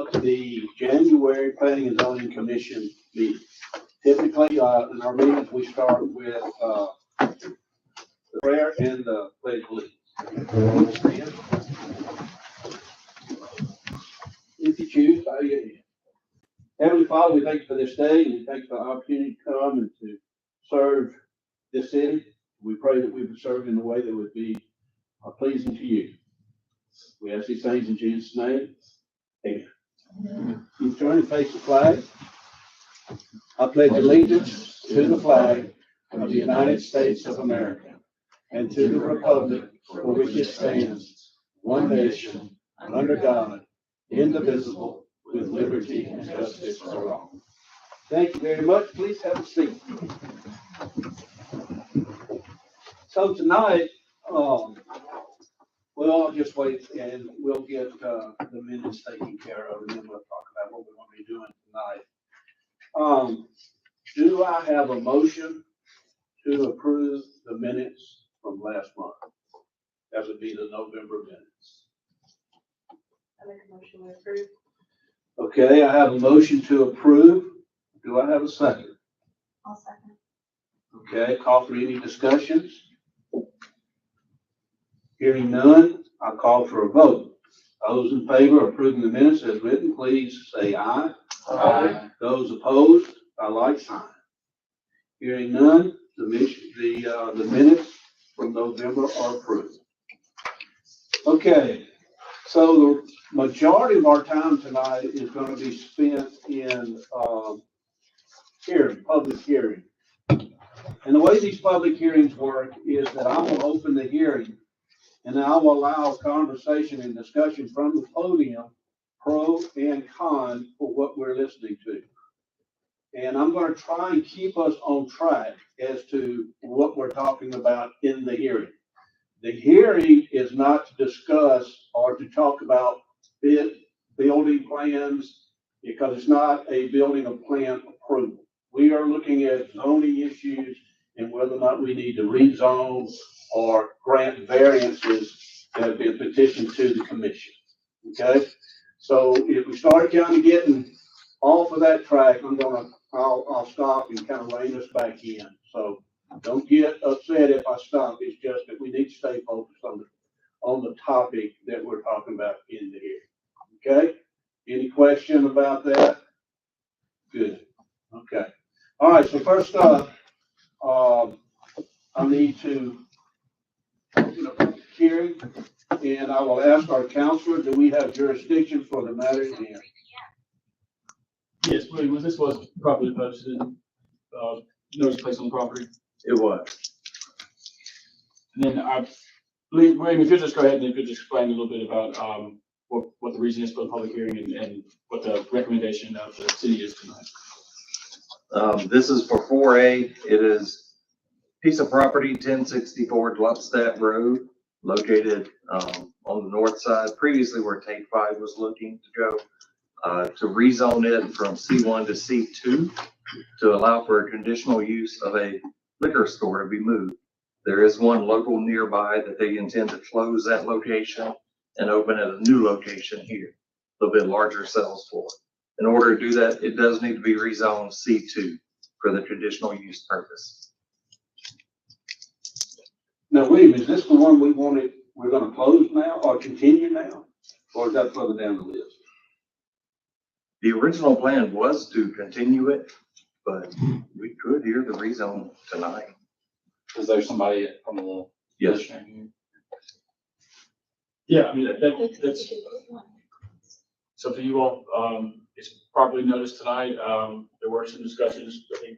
about the January Planning and Zoning Commission meeting. Typically, in our meetings, we start with the prayer and the pledge of allegiance. Stand. If you choose, bow your head. Heavenly Father, we thank you for this day, and we thank you for the opportunity to come and to serve this city. We pray that we would serve in a way that would be pleasing to you. We ask these things in Jesus' name. Amen. You turn and face the flag. I pledge allegiance to the flag of the United States of America and to the republic for which it stands, one nation, under God, indivisible, with liberty and justice for all. Thank you very much. Please have a seat. So tonight, I'll just wait and we'll get the minutes taken care of, and then we'll talk about what we want to be doing tonight. Do I have a motion to approve the minutes from last month? That would be the November minutes. I make a motion to approve. Okay, I have a motion to approve. Do I have a second? I'll second. Okay, call for any discussions? Hearing none, I'll call for a vote. Those in favor of approving the minutes as written, please say aye. Aye. Those opposed, by like sign. Hearing none, the minutes from November are approved. Okay, so the majority of our time tonight is going to be spent in public hearing. And the way these public hearings work is that I will open the hearing and I will allow conversation and discussion from the podium, pro and con, for what we're listening to. And I'm going to try and keep us on track as to what we're talking about in the hearing. The hearing is not to discuss or to talk about building plans, because it's not a building of plan approval. We are looking at zoning issues and whether or not we need to rezone or grant variances that have been petitioned to the commission. Okay, so if we start kind of getting off of that track, I'll stop and kind of rein us back in. So don't get upset if I stop. It's just that we need to stay focused on the topic that we're talking about in the hearing. Okay, any question about that? Good. Okay. All right. So first up, I need to open up the hearing, and I will ask our counselor, do we have jurisdiction for the matter at hand? Yes, this was properly posted, notice placed on the property. It was. And then I believe, William, if you'll just go ahead and if you'll just explain a little bit about what the reason is for the public hearing and what the recommendation of the city is tonight. This is for 4A. It is a piece of property, 1064 Gluckstadt Road, located on the north side, previously where Take 5 was looking to go. To rezone it from C1 to C2 to allow for a conditional use of a liquor store to be moved. There is one local nearby that they intend to close that location and open at a new location here, a little bit larger sales floor. In order to do that, it does need to be rezoned C2 for the conditional use purpose. Now, William, is this the one we're going to close now or continue now? Or is that further down the list? The original plan was to continue it, but we could hear the rezone tonight. Is there somebody from the Yes. district here? Yeah, I mean, that's so for you all. It's properly noticed tonight. There were some discussions. I think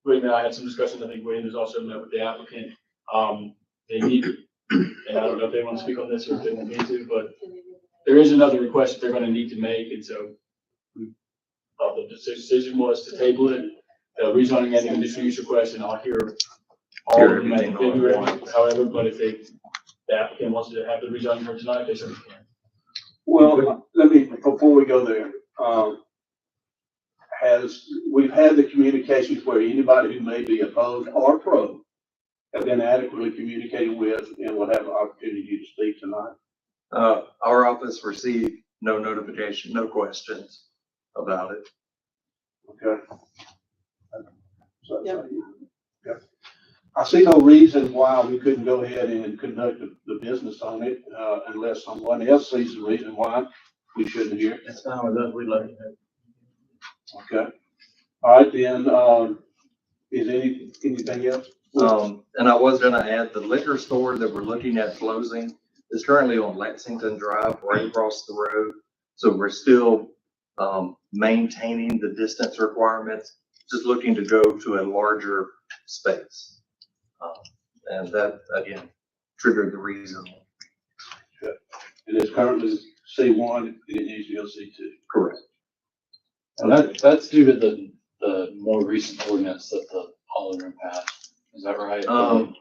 William and I had some discussions. I think William has also met with the applicant. They need, and I don't know if they want to speak on this or if they want me to, but there is another request that they're going to need to make, and so the decision was to table it, rezoning and the conditional use request, and I'll hear all of them in February. However, but if the applicant wants to have the rezoning for tonight, they certainly can. Well, before we go there, we've had the communications where anybody who may be opposed or pro have been adequately communicated with and will have an opportunity to speak tonight? Our office received no notification, no questions about it. Okay. So, yeah. I see no reason why we couldn't go ahead and conduct the business on it, unless someone else sees the reason why we shouldn't hear. That's fine with us, we let it. Okay. All right, then, is anything else? And I was gonna add, the liquor store that we're looking at closing is currently on Lexington Drive, right across the road. So we're still, maintaining the distance requirements, just looking to go to a larger space. And that, again, triggered the reason. It is currently C1, and it needs to go C2. Correct. And that's due to the more recent ordinance that the Alderman passed. Is that right?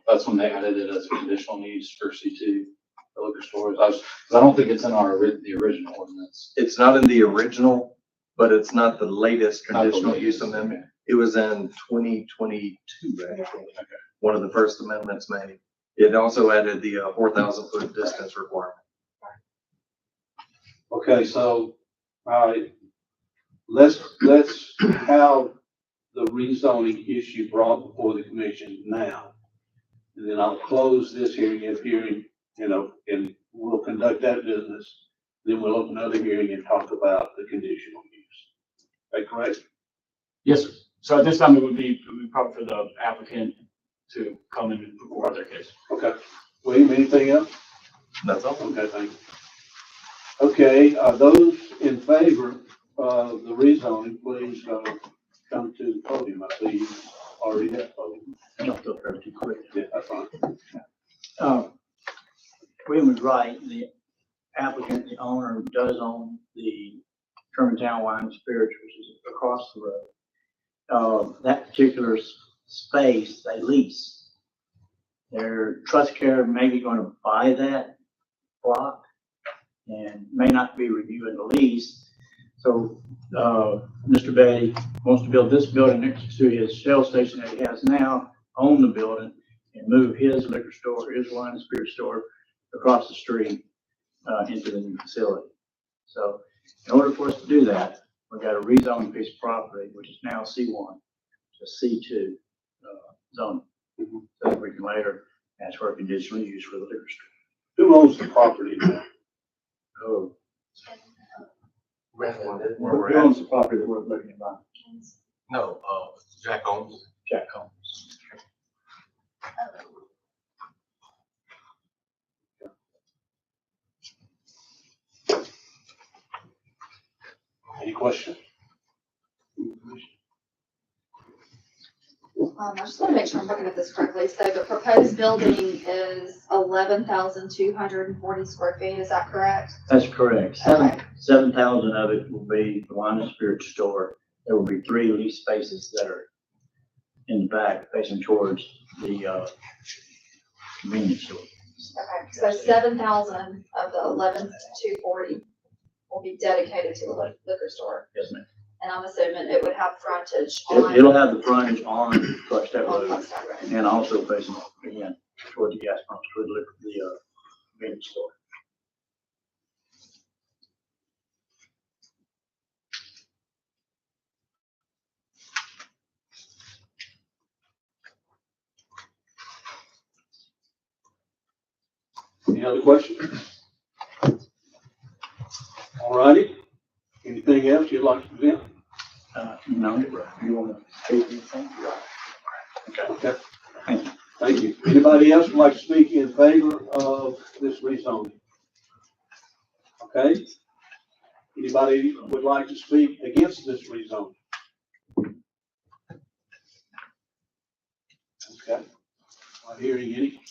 That's when they added it as a conditional use for C2 for liquor stores. 'Cause I don't think it's in the original ordinance. It's not in the original, but it's not the latest Not the conditional latest, use amendment. okay. It was in 2022, actually. One of the first amendments made. It also added the 4,000-foot distance requirement. Okay, so, all right, let's have the rezoning issue brought before the commission now. And then I'll close this hearing, and we'll conduct that business. Then we'll open another hearing and talk about the conditional use. Is that correct? Yes, sir. So at this time, it would be probably for the applicant to come in and put forward their case. Okay. William, anything else? That's all. Okay, thank you. Okay, those in favor of the rezoning, please, come to the podium. I see you already have podium. I don't feel very too quick. Yeah, that's fine. William was right, the applicant, the owner does own the Germantown Wine and Spirits, which is across the road. That particular space, they lease. Their trust care may be going to buy that block and may not be reviewing the lease. So, Mr. Betty wants to build this building next to his shell station that he has now, own the building, and move his liquor store, his wine and spirit store across the street, into the new facility. So in order for us to do that, we've got a rezone piece of property, which is now C1 to C2, zone. So that we can later ask for a conditional use for the liquor store. Who owns the property now? Oh. Where Who owns the property that we're looking at buying? No, Jack owns. Jack Holmes. Any questions? I just want to make sure I'm looking at this correctly. So the proposed building is 11,240 square feet. Is that correct? That's correct. Okay. 7,000 of it will be the wine and spirit store. There will be 3 lease spaces that are in the back facing towards the convenience store. Okay, so 7,000 of the 11,240 will be dedicated to the liquor store. Yes, ma'am. And I'm assuming it would have frontage on. It'll have the frontage on Gluckstadt On Road Gluckstadt Road. and also facing, again, toward the gas pumps, toward the convenience store. Any other questions? All righty. Anything else you'd like to present? No, you want to speak anything? Okay. Thank you. Thank you. Anybody else would like to speak in favor of this rezoning? Okay. Anybody would like to speak against this rezoning? Okay. Not hearing any.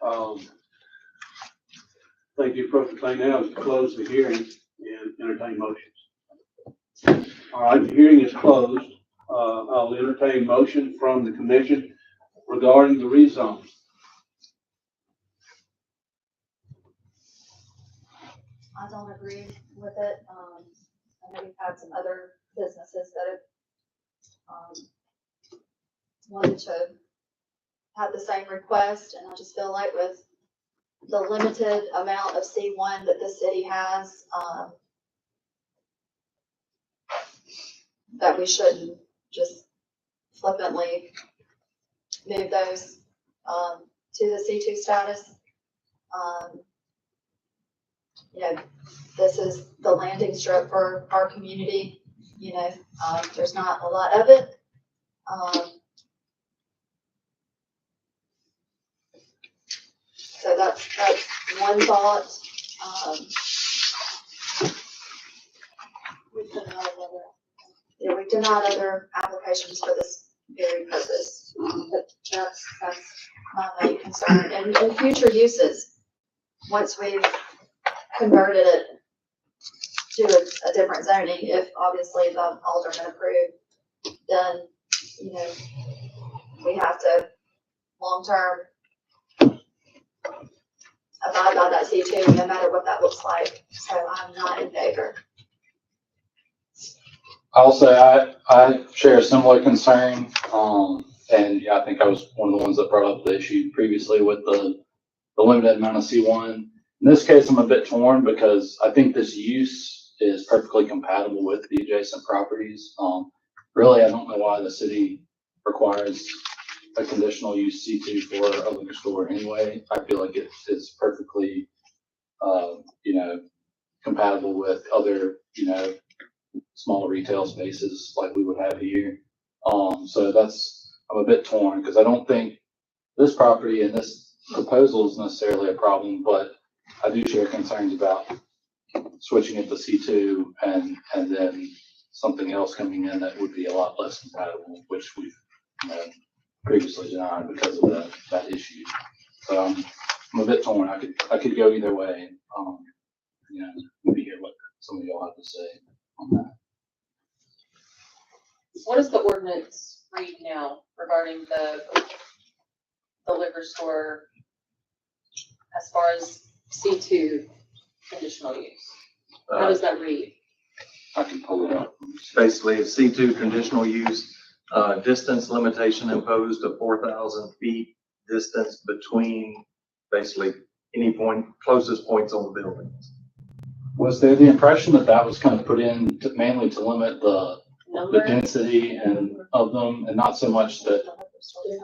I think the appropriate thing now is to close the hearing and entertain motions. All right, the hearing is closed. I'll entertain motion from the commission regarding the rezone. I don't agree with it. I know we've had some other businesses that have wanted to have the same request, and I just feel like with the limited amount of C1 that the city has, that we shouldn't just flippantly move those, to the C2 status. You know, this is the landing strip for our community, you know, there's not a lot of it. So that's one thought. We've denied other applications for this very purpose, but that's my main concern. And future uses, once we've converted it to a different zoning, if obviously the alderman approved, then, you know, we have to long-term abide by that C2, no matter what that looks like. So I'm not in favor. I'll say I share a similar concern. And yeah, I think I was one of the ones that brought up the issue previously with the limited amount of C1. In this case, I'm a bit torn because I think this use is perfectly compatible with the adjacent properties. Really, I don't know why the city requires a conditional use C2 for a liquor store anyway. I feel like it is perfectly, you know, compatible with other, you know, small retail spaces like we would have here. So I'm a bit torn because I don't think this property and this proposal is necessarily a problem, but I do share concerns about switching it to C2 and then something else coming in that would be a lot less compatible, which we've, you know, previously denied because of that issue. So I'm a bit torn. I could go either way. You know, maybe hear what some of y'all have to say on that. What does the ordinance read now regarding the liquor store as far as C2 conditional use? How does that read? I can pull it up. Basically, a C2 conditional use, distance limitation imposed of 4,000 feet distance between basically any point, closest points on the buildings. Was there the impression that that was kind of put in mainly to limit the density and of them, and not so much that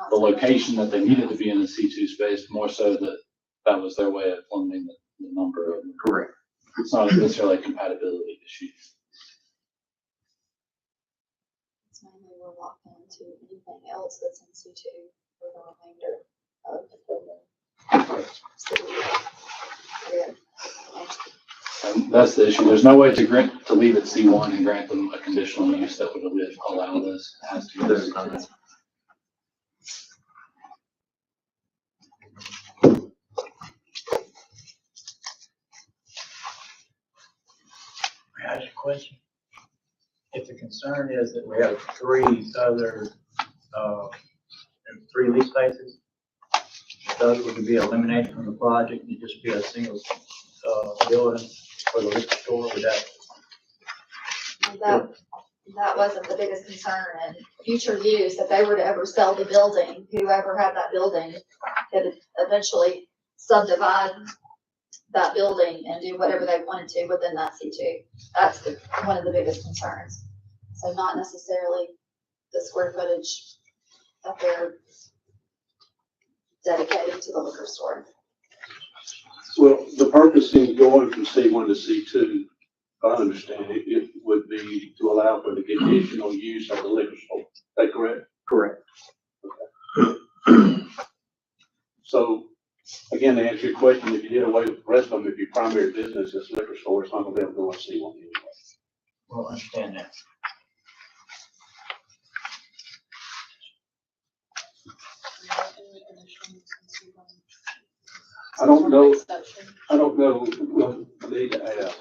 the location that they needed to be in the C2 space, more so that that was their way of limiting the number of them? Correct. It's not necessarily a compatibility issue. It's mainly we're locked into anything else that's in C2 for the remainder of the building. And that's the issue. There's no way to leave it C1 and grant them a conditional use that would allow this. It has to be There's C2. time. May I ask a question? If the concern is that we have three other, three lease spaces, those would be eliminated from the project and just be a single, building for the liquor store, would That wasn't the biggest concern. And future use, if they were to ever sell the building, whoever had that building could eventually subdivide that building and do whatever they wanted to within that C2. That's one of the biggest concerns. So not necessarily the square footage that they're dedicating to the liquor store. Well, the purpose in going from C1 to C2, if I understand it, it would be to allow for the conditional use of the liquor store. Is that correct? Correct. So, again, to answer your question, if you did away with the rest of them, if your primary business is liquor store, it's not going to be able to go on C1 anyway. Well, I understand that. I don't know what they need to add.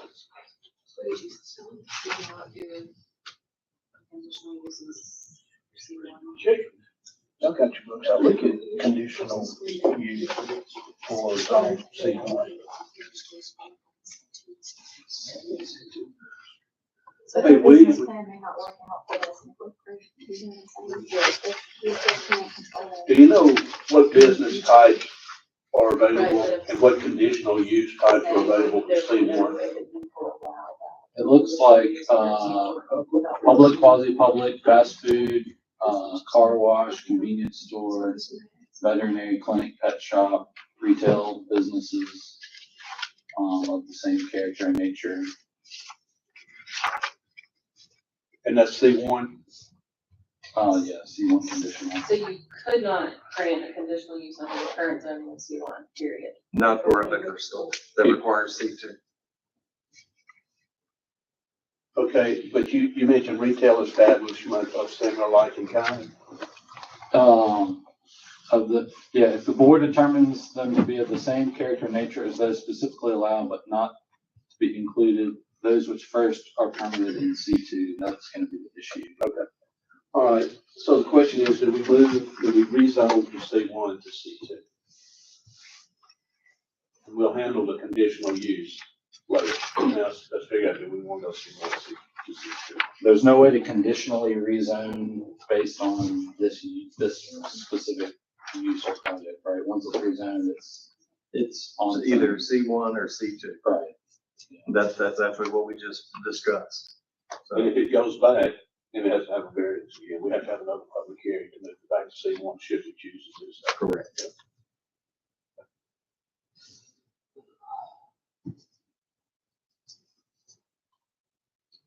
I've got your books. I look at conditional use for zone C1. So Hey, the we- business plan may not work out for us. If we're we still can't control Do you know what business type are available Right. and what conditional use types are available for C1? It looks like, public, quasi-public, fast food, car wash, convenience store, veterinary clinic, pet shop, retail businesses, of the same character and nature. And that's C1? Yes, C1 conditional. So you could not grant a conditional use under the current zoning in C1, period. Not for a liquor store that requires C2. Okay, but you mentioned retail establishment of similar like in kind. If the board determines them to be of the same character and nature as those specifically allowed, but not to be included, those which first are permitted in C2, that's gonna be the issue. Okay. All right, so the question is, did we rezone from C1 to C2? And we'll handle the conditional use later. Now, let's figure out, do we want to go C1 to C2? There's no way to conditionally rezone based on this specific use or project, right? Once it's rezoned, it's on Either C1 or C2. Right. That's actually what we just discussed. And if it goes back, then it has to have a variance again. We have to have another public hearing to move it back to C1 should it chooses this. Correct.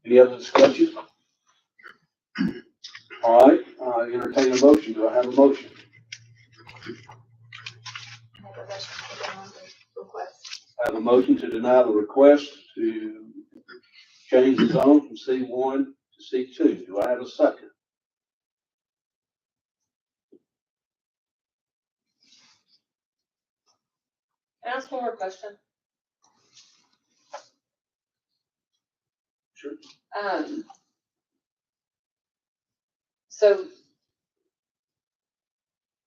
Any other discussion? All right, entertain a motion. Do I have a motion? Make a motion to deny the request. I have a motion to deny the request to change the zone from C1 to C2. Do I have a second? Can I ask one more question? Sure. So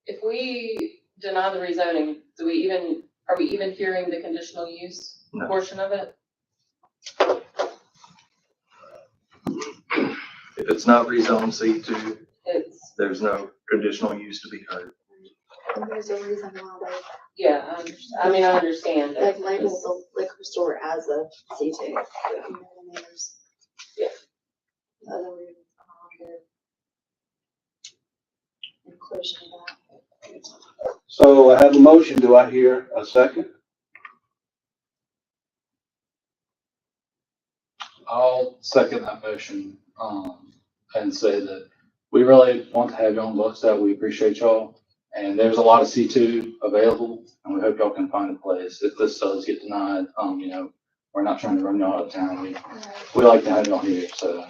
if we deny the rezoning, are we even hearing the conditional use No. portion of it? If it's not rezoned C2, It's, there's no conditional use to be heard. And there's a reason why yeah, I understand. they've labeled the liquor store as a C2. And then there's Yeah. other reasons behind the inclusion of that. So I have a motion. Do I hear a second? I'll second that motion, and say that we really want to have you on Gluckstadt. We appreciate y'all. And there's a lot of C2 available, and we hope y'all can find a place. If this does get denied, we're not trying to run y'all out of town. We like to have y'all here, so,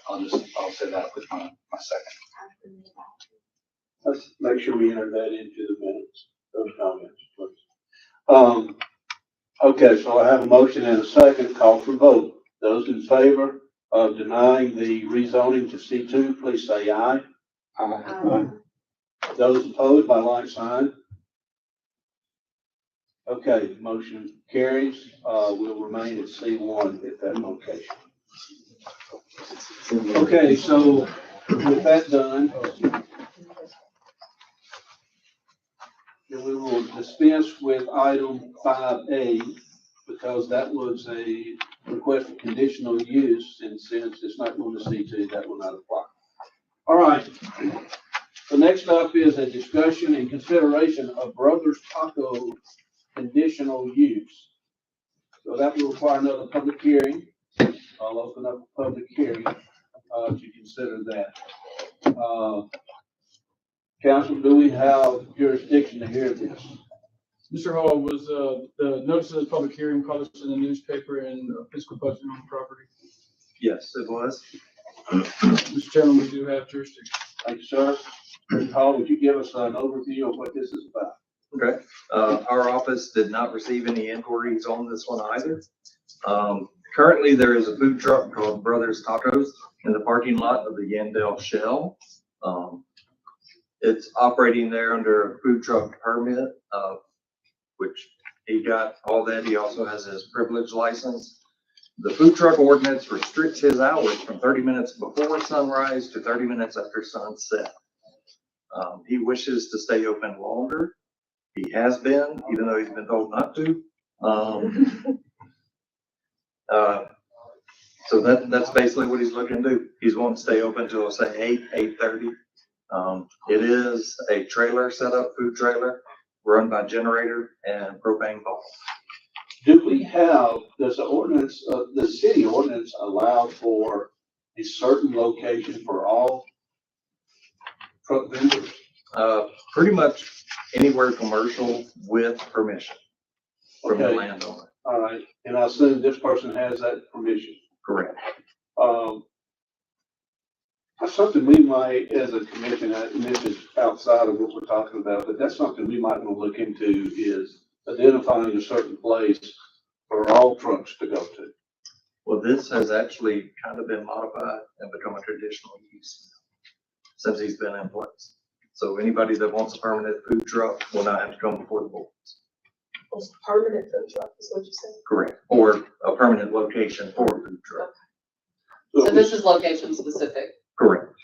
I'll say that with my second. Let's make sure we enter that into the minutes, those comments, please. Okay, so I have a motion and a second. Call for vote. Those in favor of denying the rezoning to C2, please say aye. Aye. Those opposed by like sign. Okay, motion carries. Will remain at C1 at that location. Okay, so with that done, then we will dispense with item 5A because that was a request for conditional use, and since it's not going to C2, that will not apply. All right. So next up is a discussion and consideration of Brothers Taco conditional use. So that will require another public hearing. I'll open up a public hearing to consider that. Council, do we have jurisdiction to hear this? Mr. Hall, was the notice of the public hearing published in the newspaper and fiscal budget on the property? Yes, it was. Mr. Chairman, we do have jurisdiction. Thank you, sir. Mr. Hall, would you give us an overview of what this is about? Okay. Our office did not receive any inquiries on this one either. Currently, there is a food truck called Brothers Tacos in the parking lot of the Yandell Shell. It's operating there under a food truck permit, which he got all that. He also has his privilege license. The food truck ordinance restricts his hours from 30 minutes before sunrise to 30 minutes after sunset. He wishes to stay open longer. He has been, even though he's been told not to. So that's basically what he's looking to do. He's wanting to stay open till, say, 8:30. It is a trailer setup, food trailer, run by generator and propane bulb. Do we have, does the ordinance, the city ordinance allow for a certain location for all truck vendors? Pretty much anywhere commercial with permission from the Okay. landowner. All right, and I assume this person has that permission. Correct. That's something we might, as a commission, and this is outside of what we're talking about, but that's something we might want to look into is identifying a certain place for all trucks to go to. Well, this has actually kind of been modified and become a traditional use since he's been in place. So anybody that wants a permanent food truck will not have to come before the board. Permanent food truck is what you said? Correct. Or a permanent location for a food truck. So this is location specific. Correct.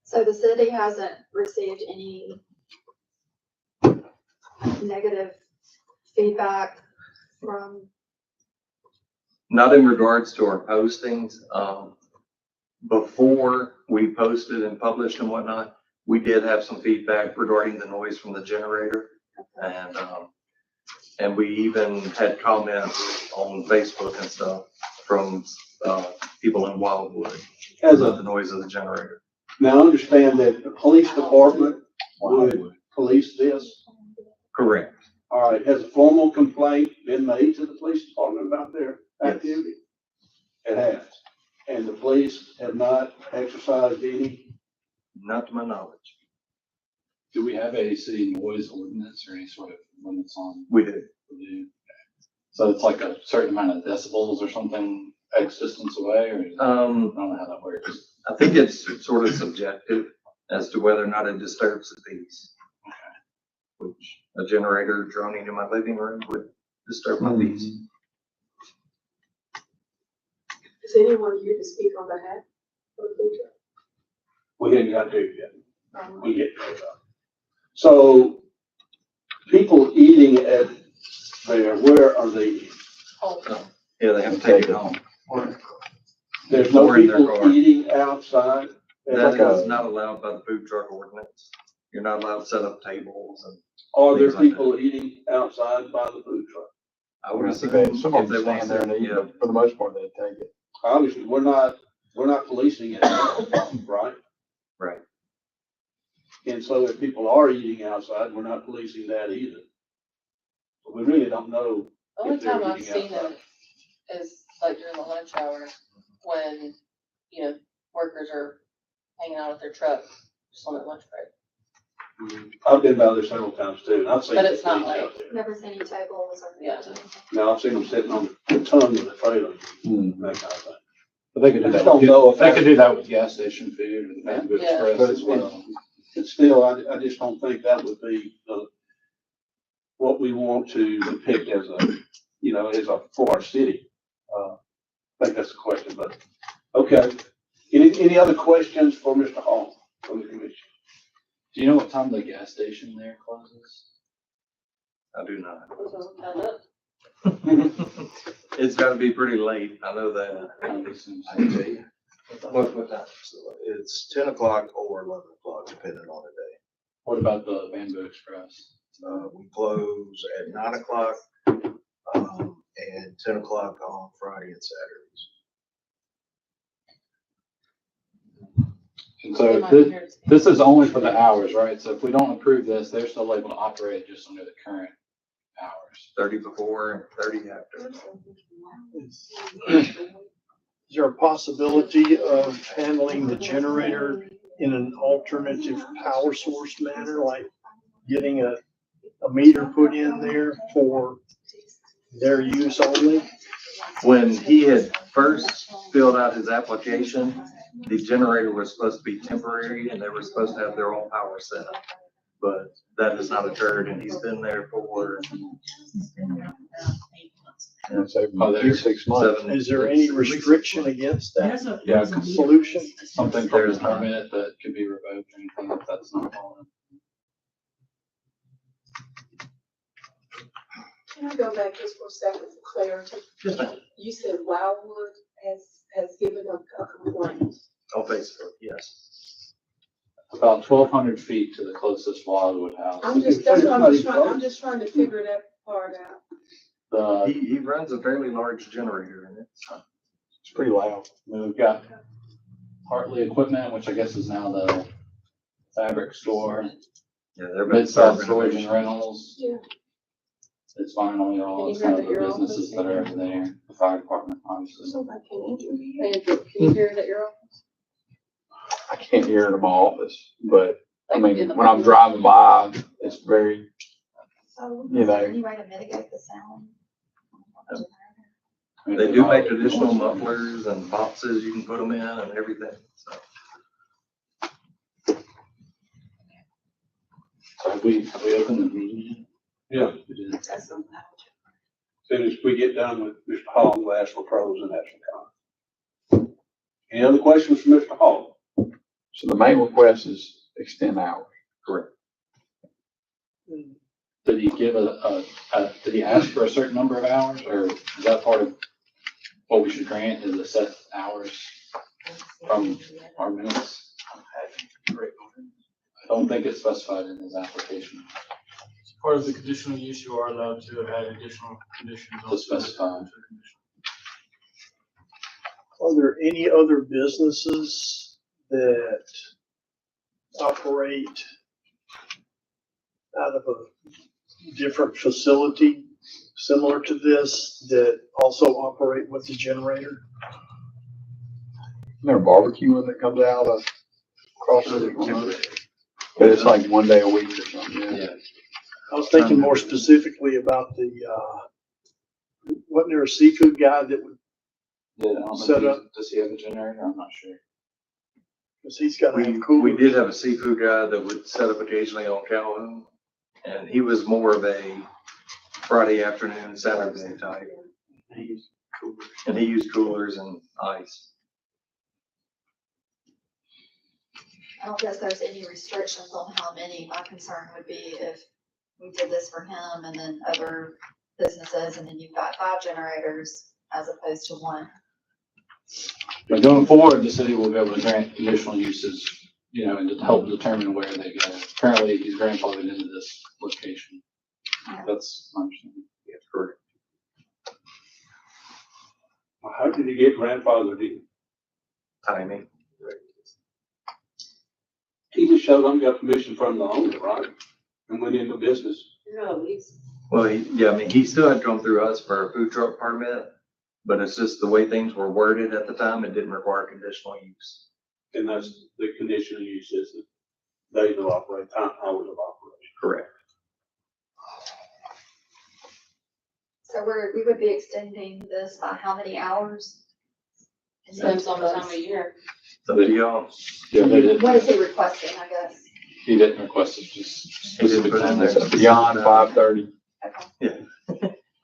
So the city hasn't received any negative feedback from, Not in regards to our postings. Before we posted and published and whatnot, we did have some feedback regarding the noise from the generator. And we even had comments on Facebook and stuff from, people in Wildwood about the noise of the generator. Now, understand that the police department would police this. Correct. All right, has a formal complaint been made to the police department about their activity? It has. And the police have not exercised any? Not to my knowledge. Do we have a city noise ordinance or any sort of limits on? We do. We do. So it's like a certain amount of decibels or something X distance away, or I don't know how that works. I think it's sort of subjective as to whether or not it disturbs the peace. Which a generator droning in my living room would disturb my peace. Is anyone here to speak on behalf of the food truck? We ain't got to yet. We get to that. So people eating at there, where are they eating? Yeah, they have to take it home. There's no Or in their people car. eating outside? That is not allowed by the food truck ordinance. You're not allowed to set up tables and. Are there things like people eating outside by the food truck? I would assume Some of if them they want stand there and to, eat, yeah, but for the most part, they take it. Obviously, we're not policing it, right? right. And so if people are eating outside, we're not policing that either. But we really don't know. The only if they're time I've eating seen outside. it is like during the lunch hour when, workers are hanging out at their truck just on their lunch break. I've been by there several times too, and I've seen. But it's not police out like- there. never seen any tables or. Yeah. No, I've seen them sitting on the tongue of the trailer, Hmm. that kind of thing. But they could I do just that. don't know if They could do that with gas station food or the Bamboo Yeah. Express as well. But still, I just don't think that would be what we want to depict as for our city. I think that's the question, but, okay. Any other questions for Mr. Hall from the commission? Do you know what time the gas station there closes? I do not. Held up. It's gotta be pretty late. I know that. Kind of seems- I can tell you. What time? So it's 10 o'clock or 11 o'clock, depending on the day. What about the Bamboo Express? We close at 9 o'clock, and 10 o'clock on Friday and Saturdays. And They so might be here to speak. this is only for the hours, right? So if we don't approve this, they're still able to operate just under the current hours. 30 before and 30 after. Is there a possibility of handling the generator in an alternative power source manner, like getting a meter put in there for their use only? When he had first filled out his application, the generator was supposed to be temporary and they were supposed to have their own power set up. But that has not occurred and he's been there for So Oh, there's 6 months. 7. Is there any restriction against that Yeah, solution? something from the permit that could be revoked or anything if that's not followed. Can I go back just for a second for clarity? Yes, ma'am. You said Wildwood has given a complaint. On Facebook, yes. About 1,200 feet to the closest Wildwood house. That's what I'm just trying to figure that part out. The, He runs a fairly large generator in it. it's pretty loud. I mean, we've got Hartley Equipment, which I guess is now the fabric store, Yeah, they're. Mid-South Storage and Rentals. Yeah. It's Vinyl, you know, Can you it's kind of hear the that you're businesses that are over there, the fire department, obviously. Somebody can interview. Andrew, can you hear it at your office? I can't hear it in my office, but I Like in mean, the when I'm parking driving by, it's very, So, You is there know. any way to mitigate the sound? I mean, They do make additional mufflers and boxes, you can put them in and everything, so. So have we opened the meeting? Yeah. We did. That's not loud. Soon as we get done with Mr. Hall, we'll ask for pros and action comments. Any other questions from Mr. Hall? so the main request is extend hours. Correct. Did he give did he ask for a certain number of hours, or is that part of what we should grant, is a set hours from our minutes? I don't think it's specified in his application As part of the conditional use, you are allowed to add additional conditions. to specify. Are there any other businesses that operate out of a different facility similar to this that also operate with the generator? Isn't there a barbecue one that comes out of across the, but it's like one day a week or something, yeah. Yeah. I was thinking more specifically about the, wasn't there a seafood guy that would, Yeah, I don't know Set if up. does he have a generator? I'm not sure. because he's got to We, have we coolers. did have a seafood guy that would set up occasionally on Calhoun, and he was more of a Friday afternoon, Saturday type. And he used coolers and ice. I don't guess there's any restrictions on how many. My concern would be if we did this for him and then other businesses, and then you've got 5 generators as opposed to 1. But going forward, the city will be able to grant conditional uses, you know, and to help determine where they go. Currently, he's grandfathered into this location. That's my understanding. Yes, correct. How did he get grandfathered in? Timing. He just showed up, got permission from the owner, right? And went into business. No, he's. Well, I mean, he still had to come through us for a food truck permit, but it's just the way things were worded at the time, it didn't require conditional use. And that's the conditional use is the days of operation, hours of operation. Correct. So we would be extending this by how many hours? Depends on the time of year. So do y'all, Yeah, they did. What is he requesting, I guess? He didn't request it, just he didn't specific put in time. there. Beyond 5:30. Okay.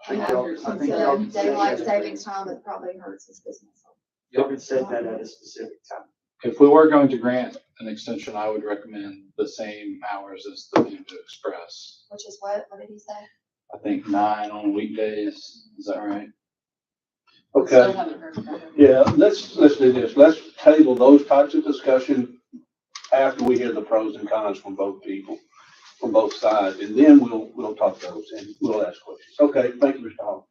I think So daylight savings time, it probably hurts his business. y'all can set that at a specific time. If we were going to grant an extension, I would recommend the same hours as the Panda Express. Which is what did he say? I think 9 on weekdays, is that right? Okay, Still haven't heard from him. yeah, let's do this. Let's table those types of discussion after we hear the pros and cons from both people, from both sides, and then we'll talk those and we'll ask questions. Okay, thank you, Mr. Hall.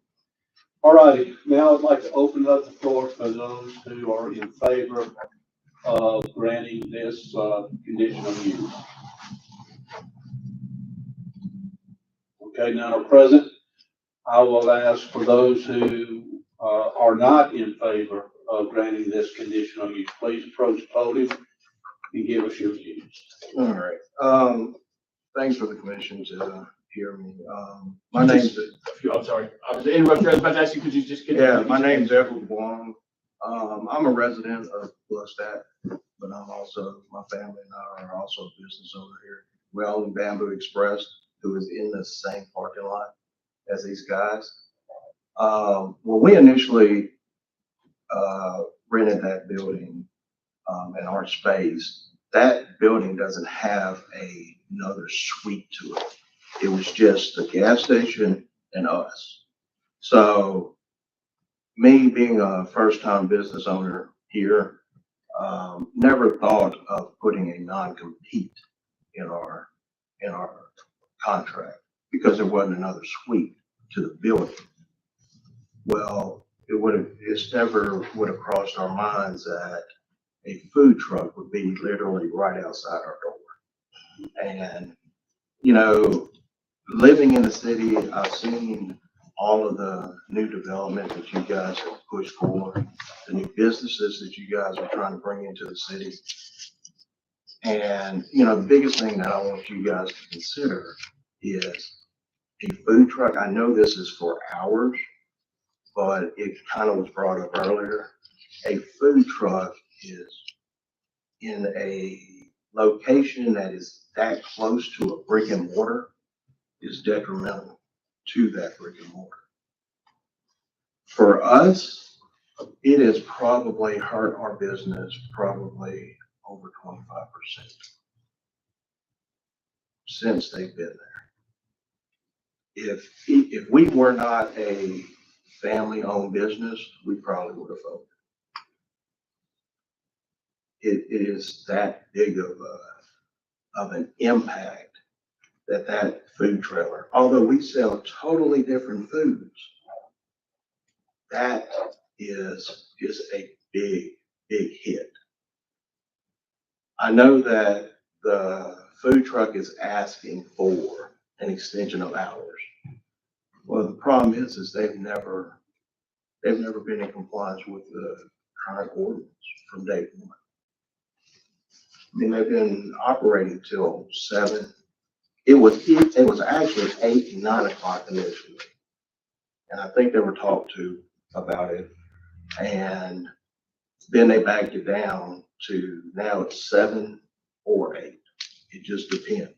All righty, now I'd like to open up the floor for those who are in favor of granting this, conditional use. Okay, now present, I will ask for those who, are not in favor of granting this conditional use, please approach the podium and give us your views. All right. Thanks for the commission to hear me. My name's, I'm sorry, I was interrupting, I was about to ask you, could you just get? yeah, my name's Edward Wong. I'm a resident of Gluckstadt, but I'm also, my family and I are also a business over here. We own Bamboo Express, who is in the same parking lot as these guys. When we initially, rented that building, and our space, that building doesn't have another suite to it. It was just the gas station and us. So me being a first-time business owner here, never thought of putting a non-compete in our contract because there wasn't another suite to the building. Well, it's never would have crossed our minds that a food truck would be literally right outside our door. And, you know, living in the city, I've seen all of the new development that you guys have pushed for, the new businesses that you guys are trying to bring into the city. And, you know, the biggest thing that I want you guys to consider is a food truck. I know this is for hours, but it kind of was brought up earlier. A food truck is in a location that is that close to a brick and mortar is detrimental to that brick and mortar. For us, it has probably hurt our business probably over 25% since they've been there. If we were not a family-owned business, we probably would have folded. It is that big of an impact that food trailer, although we sell totally different foods, that is a big hit. I know that the food truck is asking for an extension of hours. Well, the problem is they've never been in compliance with the current ordinance from day one. I mean, they've been operating till 7. It was actually 8 and 9 o'clock initially. And I think they were talked to about it. And then they backed it down to now it's 7 or 8. It just depends.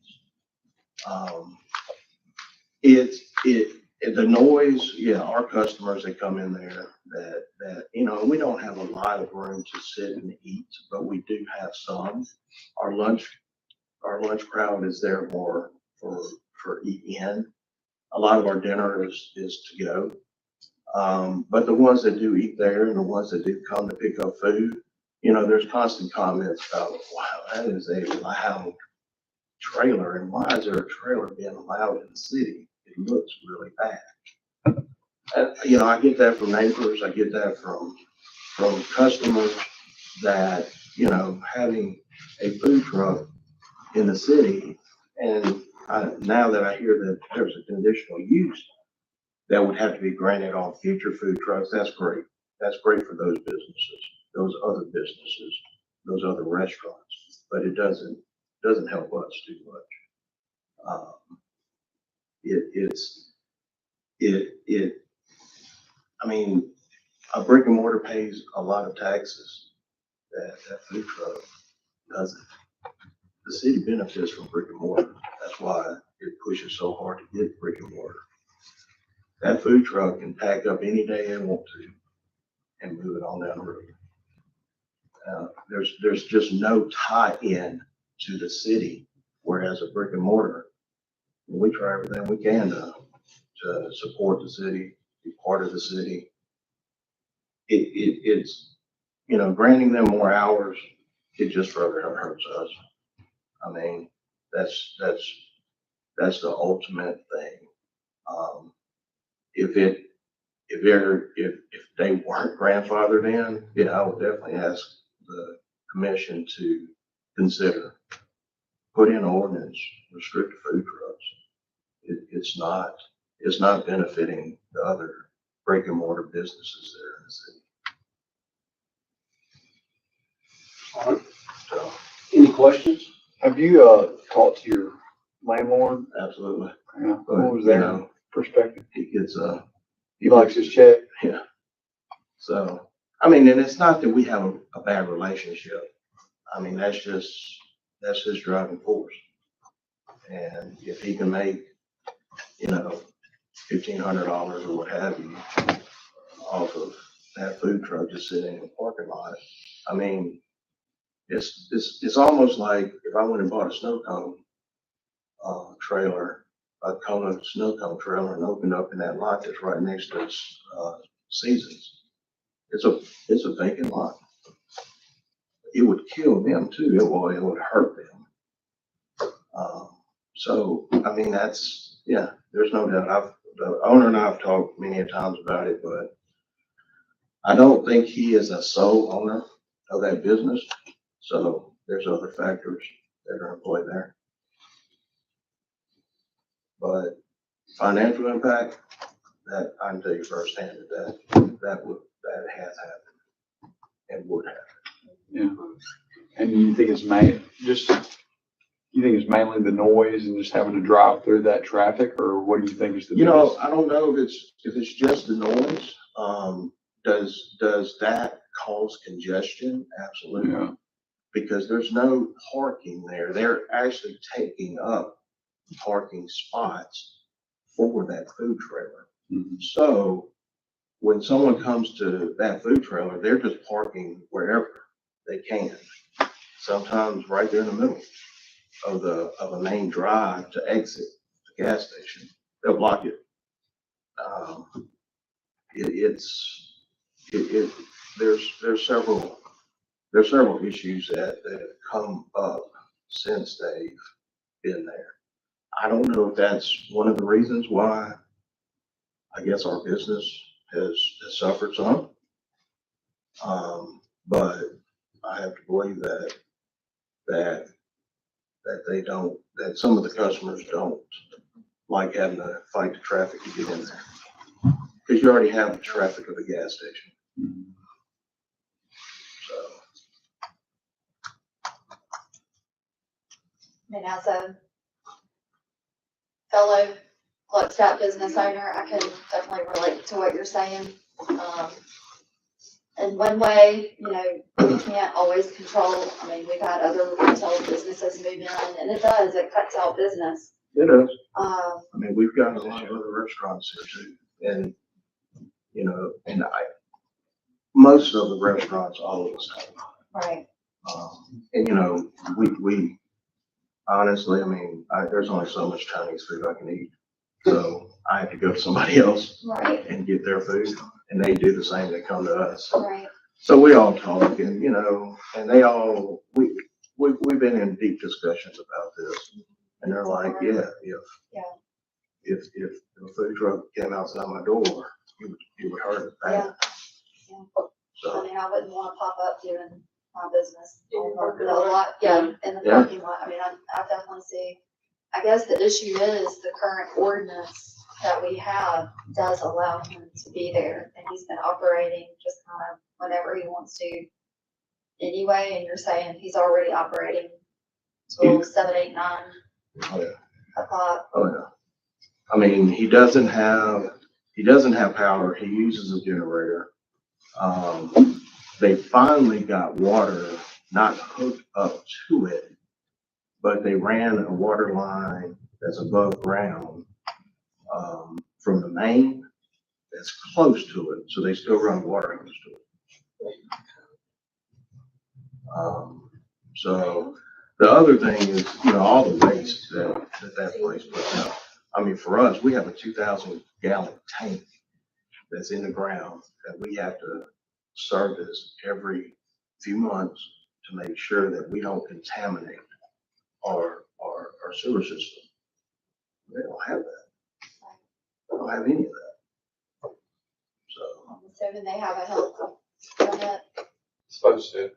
The noise, yeah, our customers that come in there that, you know, we don't have a lot of room to sit and eat, but we do have some. Our lunch crowd is there more for eat in. A lot of our dinner is to go. But the ones that do eat there and the ones that do come to pick up food, you know, there's constant comments about, wow, that is a loud trailer, and why is there a trailer being allowed in the city? It looks really bad. You know, I get that from neighbors, I get that from customers that, you know, having a food truck in the city, and now that I hear that there's a conditional use that would have to be granted on future food trucks, that's great. That's great for those businesses, those other businesses, those other restaurants, but it doesn't help us too much. I mean, a brick and mortar pays a lot of taxes that food truck doesn't. The city benefits from brick and mortar. That's why it pushes so hard to get brick and mortar. That food truck can pack up any day they want to and move it on down the road. There's just no tie-in to the city, whereas a brick and mortar, we try everything we can to support the city, be part of the city. It's, you know, granting them more hours, it just further hurts us. I mean, that's the ultimate thing. If they weren't grandfathered in, yeah, I would definitely ask the commission to consider put in an ordinance, restrict food trucks. It's not benefiting the other brick and mortar businesses there in the city. All right. So, Any questions? Have you, talked to your landlord? absolutely. Yeah. But, What was you their know, perspective? he gets He likes his check? yeah. So, I mean, and it's not that we have a bad relationship. I mean, that's his driving force. And if he can make, you know, $1,500 or what have you off of that food truck just sitting in the parking lot, I mean, it's almost like if I went and bought a snow cone trailer a Kona snow cone trailer and opened up in that lot that's right next to, Seasons. It's a vacant lot. It would kill them too. It would hurt them. So, I mean, yeah, there's no doubt. The owner and I have talked many a times about it, but I don't think he is a sole owner of that business. So there's other factors that are in play there. But financial impact, that I can tell you firsthand that has happened and would happen. Yeah. And you think it's you think it's mainly the noise and just having to drive through that traffic, or what do you think is the biggest? I don't know if it's just the noise. Does that cause congestion? Absolutely. Yeah. Because there's no parking there. They're actually taking up parking spots for that food trailer. Mhm. So when someone comes to that food trailer, they're just parking wherever they can. Sometimes right there in the middle of a main drive to exit the gas station. They'll block it. There's several issues that have come up since they've been there. I don't know if that's one of the reasons why I guess our business has suffered some. But I have to believe that that some of the customers don't like having to fight the traffic to get in there. Because you already have the traffic of the gas station. Mhm. So, I mean, as a fellow Gluckstadt business owner, I can definitely relate to what you're saying. In one way, we can't always control, I mean, we've had other retail businesses move in, and it cuts out business. it is. I Um, mean, we've got a lot of other restaurants here too. And, most of the restaurants, all of us have. right, And, we honestly, I mean, there's only so much Chinese food I can eat. So I have to go to somebody else right, and get their food, and they do the same. They come to us. right, So we all talk, and and we've been in deep discussions about this, and they're like, yeah, if the food truck came outside my door, it would hurt it yeah. bad. I So, mean, I wouldn't want to pop up doing my business. In the A parking lot. lot, yeah, in the Yeah. parking lot. I mean, I definitely see. I guess the issue is the current ordinance that we have does allow him to be there, and he's been operating just kind of whenever he wants to anyway, and you're saying he's already operating till 7, 8, 9 oh yeah, o'clock. oh yeah. I mean, he doesn't have power. He uses a generator. They finally got water, not hooked up to it, but they ran a water line that's above ground, from the main that's close to it. So they still run water hose to it. So the other thing is, all the waste that place puts out. I mean, for us, we have a 2,000 gallon tank that's in the ground that we have to service every few months to make sure that we don't contaminate our sewer system. They don't have that. They don't have any of that. So, I'm assuming they have a health permit. Supposed to.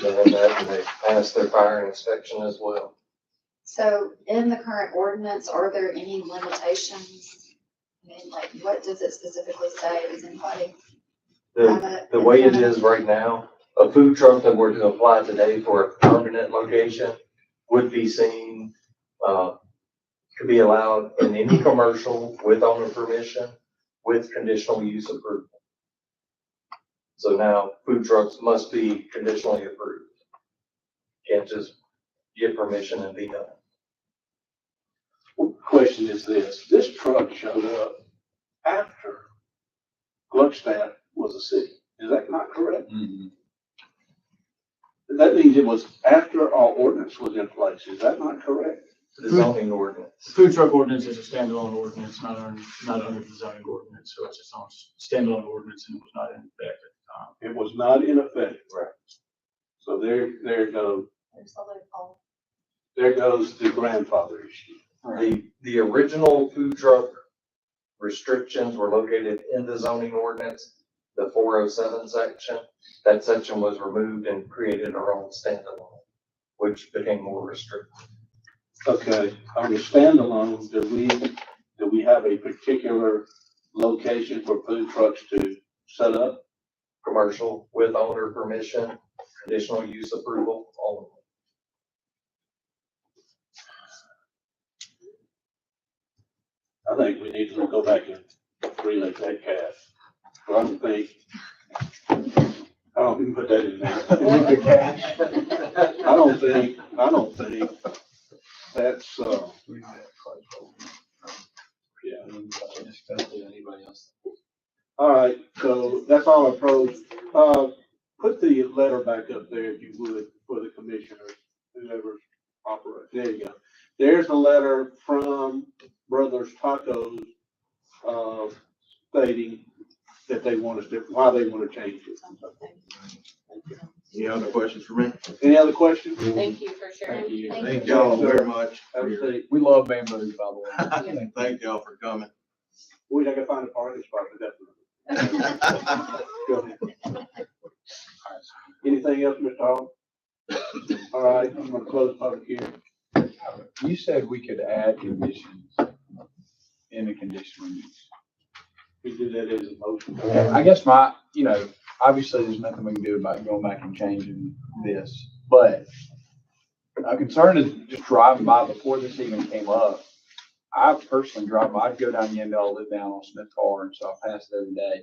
And then they pass their fire inspection as well. So in the current ordinance, are there any limitations? I mean, like, what does it specifically say? Does anybody have it? The way it is right now, a food truck that were to apply today for a permanent location would be seen, could be allowed in any commercial with owner permission, with conditional use approval. So now food trucks must be conditionally approved. Can't just get permission and be done. Question is this truck showed up after Gluckstadt was a city. Is that not correct? Mhm. That means it was after our ordinance was in place. Is that not correct? The zoning ordinance. The food truck ordinance is a standalone ordinance, not under the zoning ordinance, so it's its own standalone ordinance and it was not in effect at the time. It was not in effect. Right. So there goes, There's the loophole. there goes the grandfather issue. The original food truck restrictions were located in the zoning ordinance, the 407 section. That section was removed and created our own standalone, which became more restrictive. Okay, on the standalone, do we have a particular location for food trucks to set up? Commercial with owner permission, conditional use approval, all of them. I think we need to go back and relay that cash. I don't even put that in there. I don't think that's, yeah. Anybody else? All right, so that's all approached. Put the letter back up there if you would for the commissioners, whoever's operating. There you go. There's a letter from Brothers Tacos, stating that they want us to, why they want to change it. Any other questions for me? Any other questions? Thank you for sharing. Thank you. Thank y'all very much. Have a seat. We love bamboo, by the way. Thank y'all for coming. We gotta find a parking spot for that. Go ahead. Anything else, Mr. Hall? All right, I'm gonna close public hearing. You said we could add conditions in the conditional use. We do that as a motion. I guess obviously there's nothing we can do about going back and changing this, but my concern is just driving by before this even came up. I personally drive by, I'd go down Yandell, live down on Smith Car, and so I pass it every day.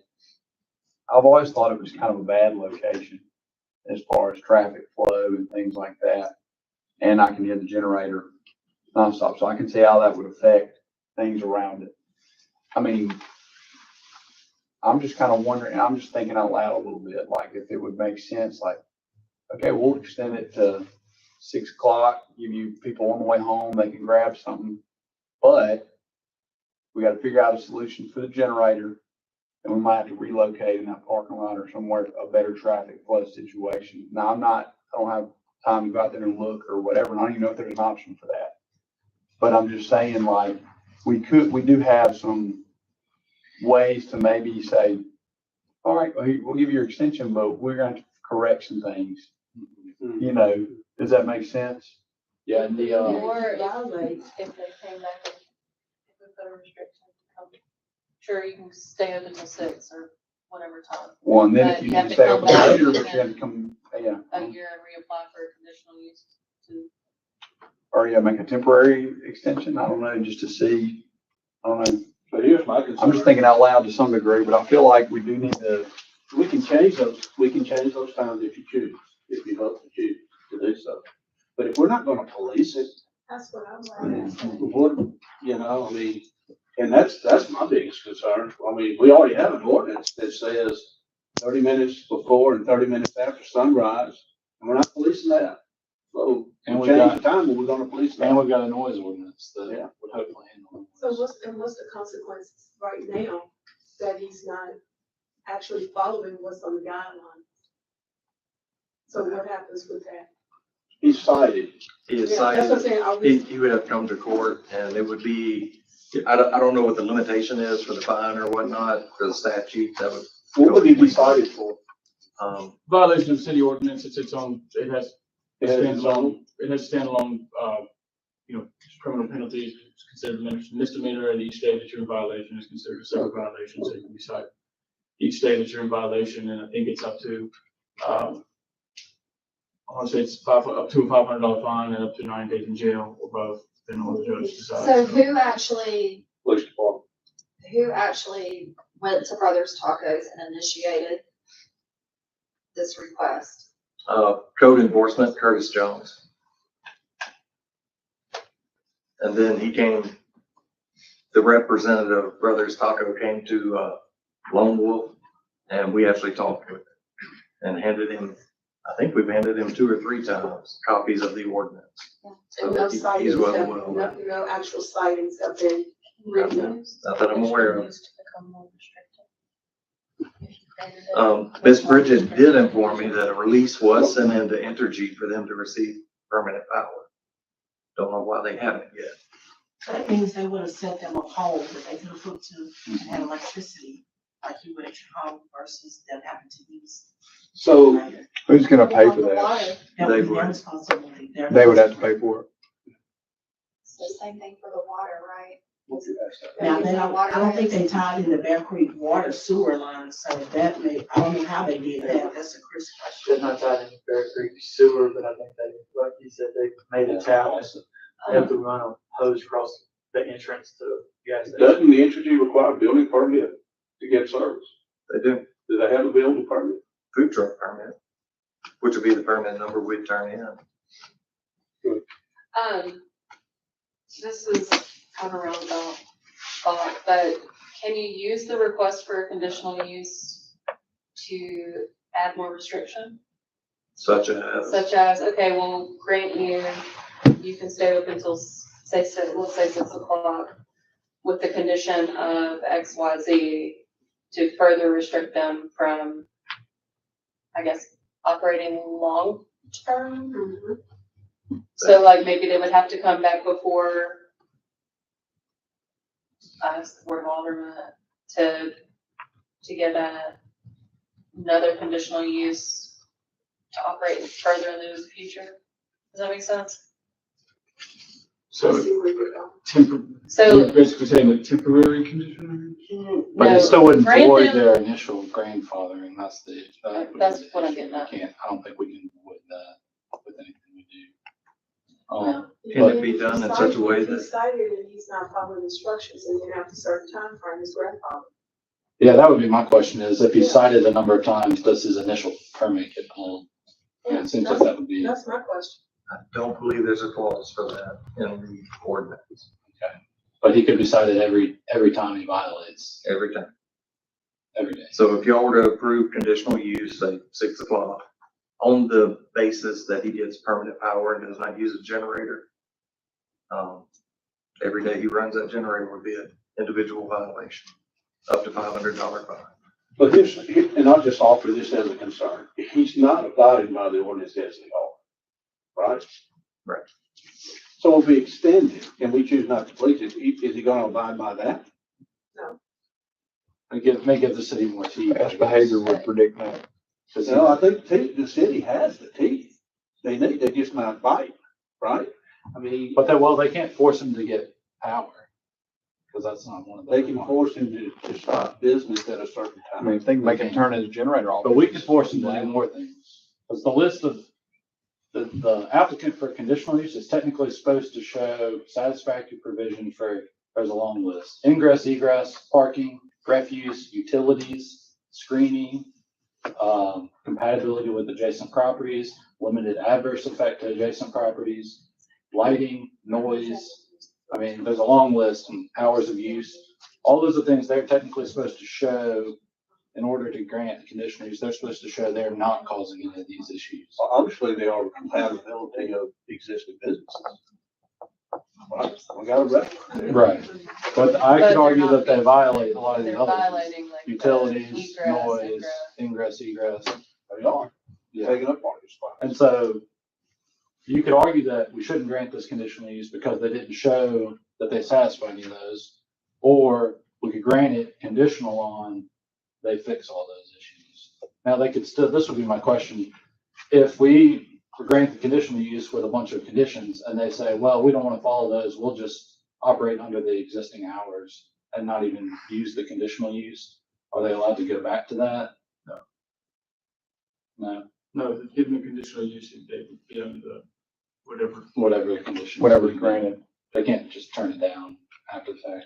I've always thought it was kind of a bad location as far as traffic flow and things like that. And I can hear the generator nonstop, so I can see how that would affect things around it. I mean, I'm just kind of wondering, I'm just thinking out loud a little bit, like if it would make sense, like, okay, we'll extend it to 6 o'clock, give you people on the way home, they can grab something. But we got to figure out a solution for the generator, and we might have to relocate in that parking lot or somewhere, a better traffic flow situation. Now, I don't have time to go out there and look or whatever, and I don't even know if there's an option for that. But I'm just saying, like, we do have some ways to maybe say, all right, we'll give you your extension, but we're going to correct some things. Does that make sense? Yeah, and the, Or if they came back with, if we put a restriction, sure, you can stay open till 6 or whatever time. Well, and then But if you you have need to to stay come open back later, but again. you have to come, A year and reapply for a conditional use to. or make a temporary extension. I don't know, just to see. I don't know. So here's my concern. I'm just thinking out loud to some degree, but I feel like we do need to. We can change those times if you choose, if you vote to choose to do so. But if we're not gonna police it, That's what I'm like. what, I mean, and that's my biggest concern. I mean, we already have an ordinance that says 30 minutes before and 30 minutes after sunrise, and we're not policing that. So, And we we've change got- the time, but we're gonna police that. and we've got a noise ordinance that Yeah. would hopefully handle So it. what's the consequences right now that he's not actually following what's on the guidelines? So what happens with that? He's cited. He is Yeah, that's what I'm cited, saying, are he, we, he would have to come to court and it would be, I don't know what the limitation is for the fine or whatnot, for the statute, that would. What would he be cited for? Violation of city ordinance, it's its own, it has It has its standalone, criminal penalties, it's considered a misdemeanor, and each day that you're in violation is considered a separate violation, so you can be cited each day that you're in violation, and I think it's up to, I want to say it's up to a $500 fine and up to 9 days in jail, or both, depending on what the judge decides. So who actually Police department. went to Brothers Tacos and initiated this request? Code enforcement, Curtis Jones. And then the representative of Brothers Taco came to, Lone Wolf, and we actually talked with him and handed him, I think we've handed him 2 or 3 times copies of the ordinance. So And no he's sightings well have, aware. no actual sightings have been written. Not that I'm aware of. Use to become more restricted. If you created it. Miss Bridget did inform me that a release was sent into Entergy for them to receive permanent power. Don't know why they haven't yet. That means they would have sent them a pole that they could have hooked to and had electricity, like you would at your home versus them having to use. So, Who's gonna pay for On the that? water, That They would be their would. responsibility. They would have to pay for it. it's the same thing for the water, right? Now, I don't think they tied in the Bear Creek water sewer line, so that may, I don't know how they did that. That's a Chris They're question. not tied in Bear Creek sewer, but I think they, like you said, they made a tap. They have to run a hose across the entrance to the gas station. doesn't the Entergy require a building permit to get service? They do. Do they have a building permit? Food truck permit, which would be the permit number we'd turn in. This is kind of roundabout thought, but can you use the request for a conditional use to add more restriction? Such as, Such as, okay, we'll grant you, you can stay open until, let's say 6 o'clock with the condition of X, Y, Z to further restrict them from, I guess, operating long term. Mhm. So like maybe they would have to come back before us, the Board of Aldermen, to get another conditional use to operate further into the future. Does that make sense? I So see where you're going. So, you're basically saying a temporary condition? But no, it still wouldn't grant void them- their initial grandfathering, that's the. that would be That's the what I'm issue. getting at. We can't, I don't think we can avoid that with anything we do. Well, can it be done in such a way If he's that, cited and he's not following instructions and then after a certain time frame, his grandfather. Yeah, that would be my question is, if he cited a number of times, does his initial permit get pulled? And it seems like that would be, That's my question. I don't believe there's a clause for that in the ordinance, but he could be cited every time he violates, every time. every day. So if y'all were to approve conditional use, say 6 o'clock, on the basis that he gets permanent power and does not use a generator, every day he runs that generator would be an individual violation, up to $500 fine. But and I'll just offer this as a concern. He's not abiding by the ordinance as they are, right? Right. So if we extend it and we choose not to police it, is he gonna abide by that? It may give the city more teeth. Past behavior would predict that. No, I think the city has the teeth. They just not bite, right? I mean, But they can't force him to get power, because that's not one of the. they can force him to stop business at a certain I time. mean, if they can make him turn his generator off. But we could force him to do more things, because the list of, the applicant for conditional use is technically supposed to show satisfactory provision for, there's a long list. Ingress, egress, parking, refuse, utilities, screening, compatibility with adjacent properties, limited adverse effect to adjacent properties, lighting, noise. I mean, there's a long list, and hours of use. All those are things they're technically supposed to show in order to grant conditional use. They're supposed to show they're not causing any of these issues. Obviously, they are compatibility of existing businesses. Right, we got a record. Right. But I But could they're argue not that they being- violate a lot of the they're other ones. violating like. the Utilities, egress, noise, ingress. egress. They are, Yeah. taking up parking spots. And so you could argue that we shouldn't grant this conditional use because they didn't show that they satisfy any of those. Or we could grant it conditional on they fix all those issues. Now they could still, this would be my question. If we grant the conditional use with a bunch of conditions and they say, well, we don't want to follow those, we'll just operate under the existing hours and not even use the conditional use, are they allowed to go back to that? No. No, No, given the conditional use, they would be under the whatever. whatever the condition. Whatever's granted. They can't just turn it down after the fact.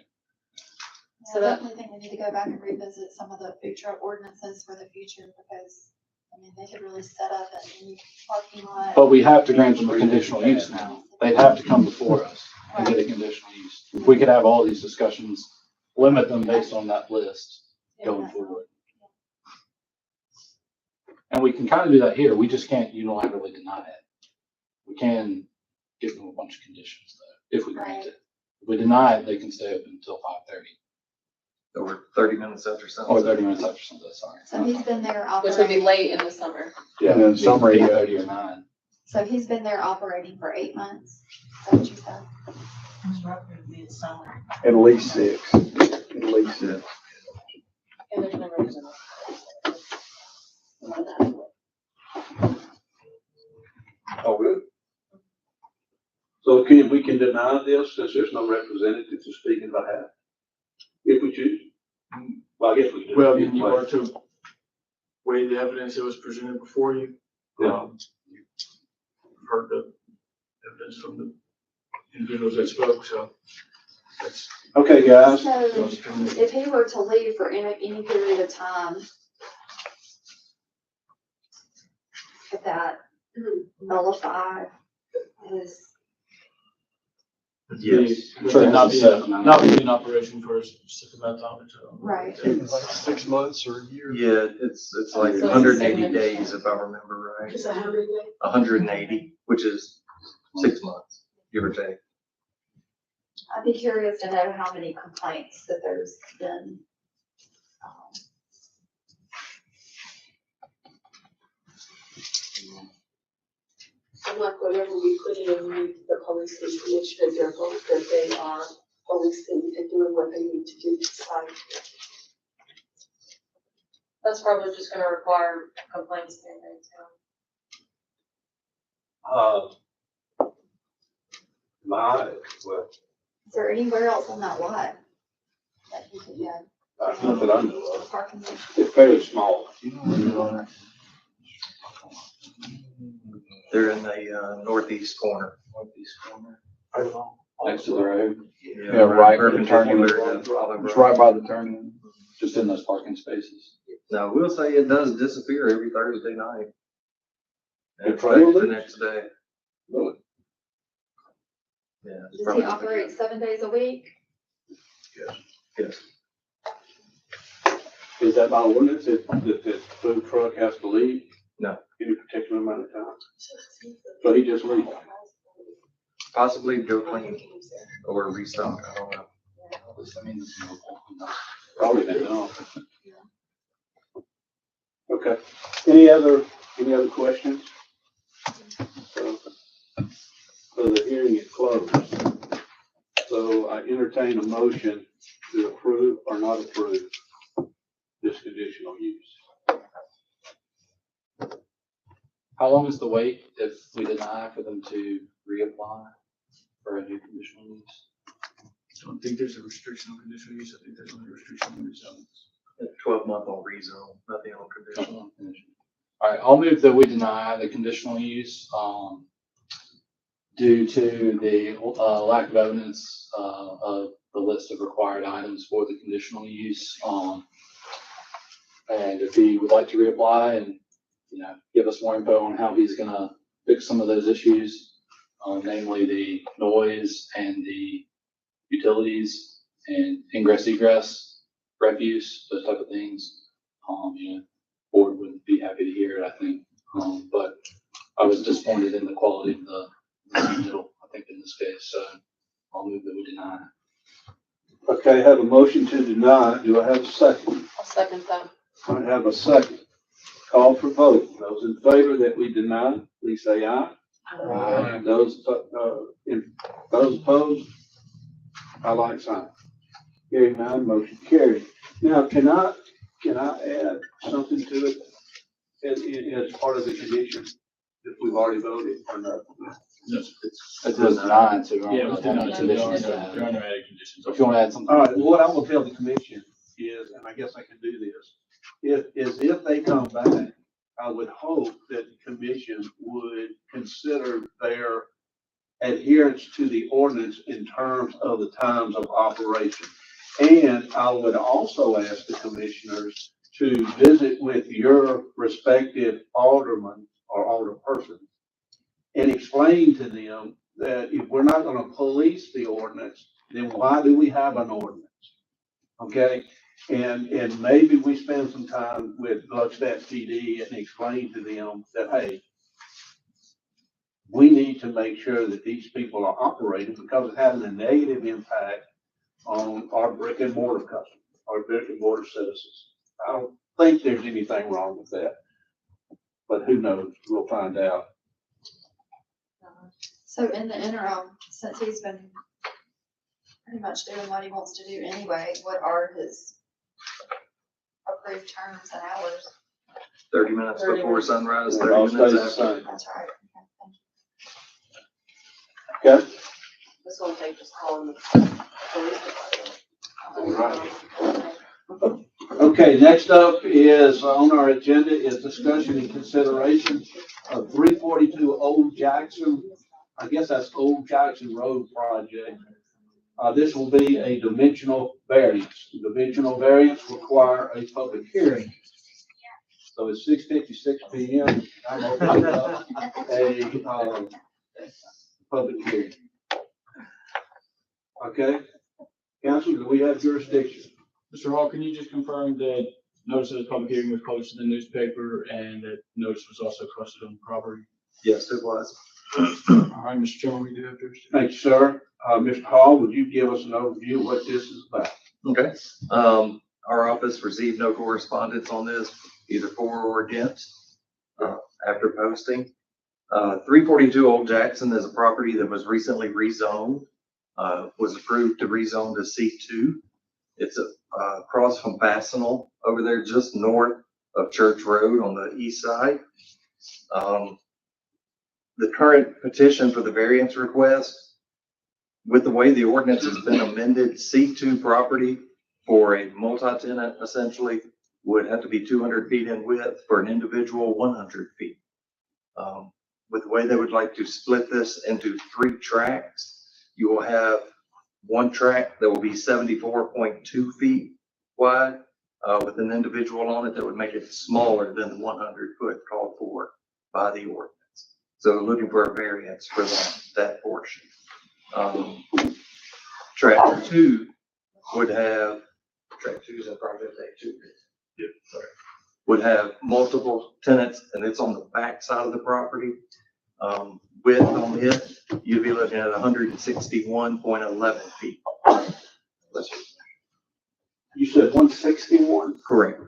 So I definitely think we need to go back and revisit some of the food truck ordinances for the future because, I mean, they could really set up a new parking lot. But we have to grant them a conditional use now. They'd have to come before us and get a conditional use. We could have all these discussions, limit them based on that list going forward. And we can kind of do that here. We just can't unilaterally deny it. We can give them a bunch of conditions though, if we grant it. If we deny it, they can stay open until 5:30 Or 30 minutes after or sunset. 30 minutes after sunset, sorry. So he's been there Which would be operating, late in the summer. Yeah, And then summer, yeah. 8:30 or 9. so he's been there operating for 8 months. Is that what you said? It was roughly midsummer. At least 6, at least 6. And there's no reason. Oh, good. So we can deny this since there's no representative to speak in behalf? If we choose? Well, I guess we do. Well, I mean, you are to weigh the evidence that was presented before you. Yeah. You've heard the evidence from the individuals that spoke, so that's. Okay, guys. So if he were to leave for any period of time, could that nullify his, Yes. Not be in operation for a specific amount of time, so. right? Like 6 months or a year. Yeah, it's like So it's 180 6 days if I remember right. It's a how many days? 180, which is 6 months, give or take. I'd be curious to know how many complaints that there's been. I'm like, whatever we put in with the police and commissioner, they're both, that they are policing and doing what they need to do to fight. That's probably just gonna require complaints being made too. Well, Is there anywhere else on that lot that he could get? that's not that I know of. Parking lot? It's fairly small. They're in the northeast corner. Next to the road, Yeah, right where the turning, Perpendicular to Olive it's Grove. right by the turning. just in those parking spaces. No, we'll say it does disappear every Thursday night. And The trailer back the leaves? next day. Really? Yeah. it's Does probably- he operate 7 days a week? Yes. Is that by ordinance that the food truck has to leave? No. Any particular amount of time? So he just leaves? Possibly go clean or restock, I don't know. I mean, Probably they don't. Okay. Any other questions? So the hearing is closed. So I entertain a motion to approve or not approve this conditional use. how long is the wait if we deny for them to reapply for a new conditional use? I don't think there's a restriction on conditional use. I think there's only a restriction on rezones. 12-month on rezone, nothing on conditional. All right, I'll move that we deny the conditional use, due to the, lack of evidence, of the list of required items for the conditional use. And if he would like to reapply and, give us more info on how he's gonna fix some of those issues, namely the noise and the utilities and ingress egress, refuse, those type of things. Board would be happy to hear it, I think. But I was disappointed in the quality of the middle, I think, in this case, so I'll move that we deny. Okay, I have a motion to deny. Do I have a second? I'll second that. I have a second. Call for vote. Those in favor that we deny, please say aye. Those opposed, I like sign. Hearing none, motion carried. Now, can I add something to it as part of the condition if we've already voted or not? Yes. It was denied, so we're Yeah, it on was the denied. conditions. There are no added conditions. So if you want to add something. All right, what I will tell the commission is, and I guess I can do this, if they come back, I would hope that the commission would consider their adherence to the ordinance in terms of the times of operation. And I would also ask the commissioners to visit with your respective alderman or alderperson and explain to them that if we're not gonna police the ordinance, then why do we have an ordinance? Okay, And maybe we spend some time with Gluckstadt PD and explain to them that, hey, we need to make sure that these people are operating because it's having a negative impact on our brick and mortar customers, our brick and mortar citizens. I don't think there's anything wrong with that, but who knows? We'll find out. So in the interim, since he's been pretty much doing what he wants to do anyway, what are his approved terms and hours? 30 minutes 30 before minutes. sunrise, It all 30 stays minutes the after. same. That's right. Okay? This won't take just calling the police department. Okay, next up is on our agenda is discussion and consideration of 342 Old Jackson. I guess that's Old Jackson Road project. This will be a dimensional variance. Dimensional variance require a public hearing. So it's 6:56 p.m. I'm opening up a public hearing. Okay, council, do we have jurisdiction? Mr. Hall, can you just confirm that notice of the public hearing was published in the newspaper and that notice was also posted on the property? Yes, it was. All right, Mr. Chairman, we do have jurisdiction. Thank you, sir. Mr. Hall, would you give us an overview of what this is about? Okay. Our office received no correspondence on this, either for or against, after posting. 342 Old Jackson is a property that was recently rezoned, was approved to rezone to C2. It's across from Fastenal over there, just north of Church Road on the east side. The current petition for the variance request, with the way the ordinance has been amended, C2 property for a multi-tenant essentially would have to be 200 feet in width, for an individual 100 feet. With the way they would like to split this into 3 tracks, you will have one track that will be 74.2 feet wide, with an individual on it that would make it smaller than the 100 foot called for by the ordinance. So looking for a variance for that portion. Track 2 would have, track 2 is in project A2. Yeah, sorry. Would have multiple tenants, and it's on the back side of the property. Width on it, you'd be looking at 161.11 feet. You said 161? Correct.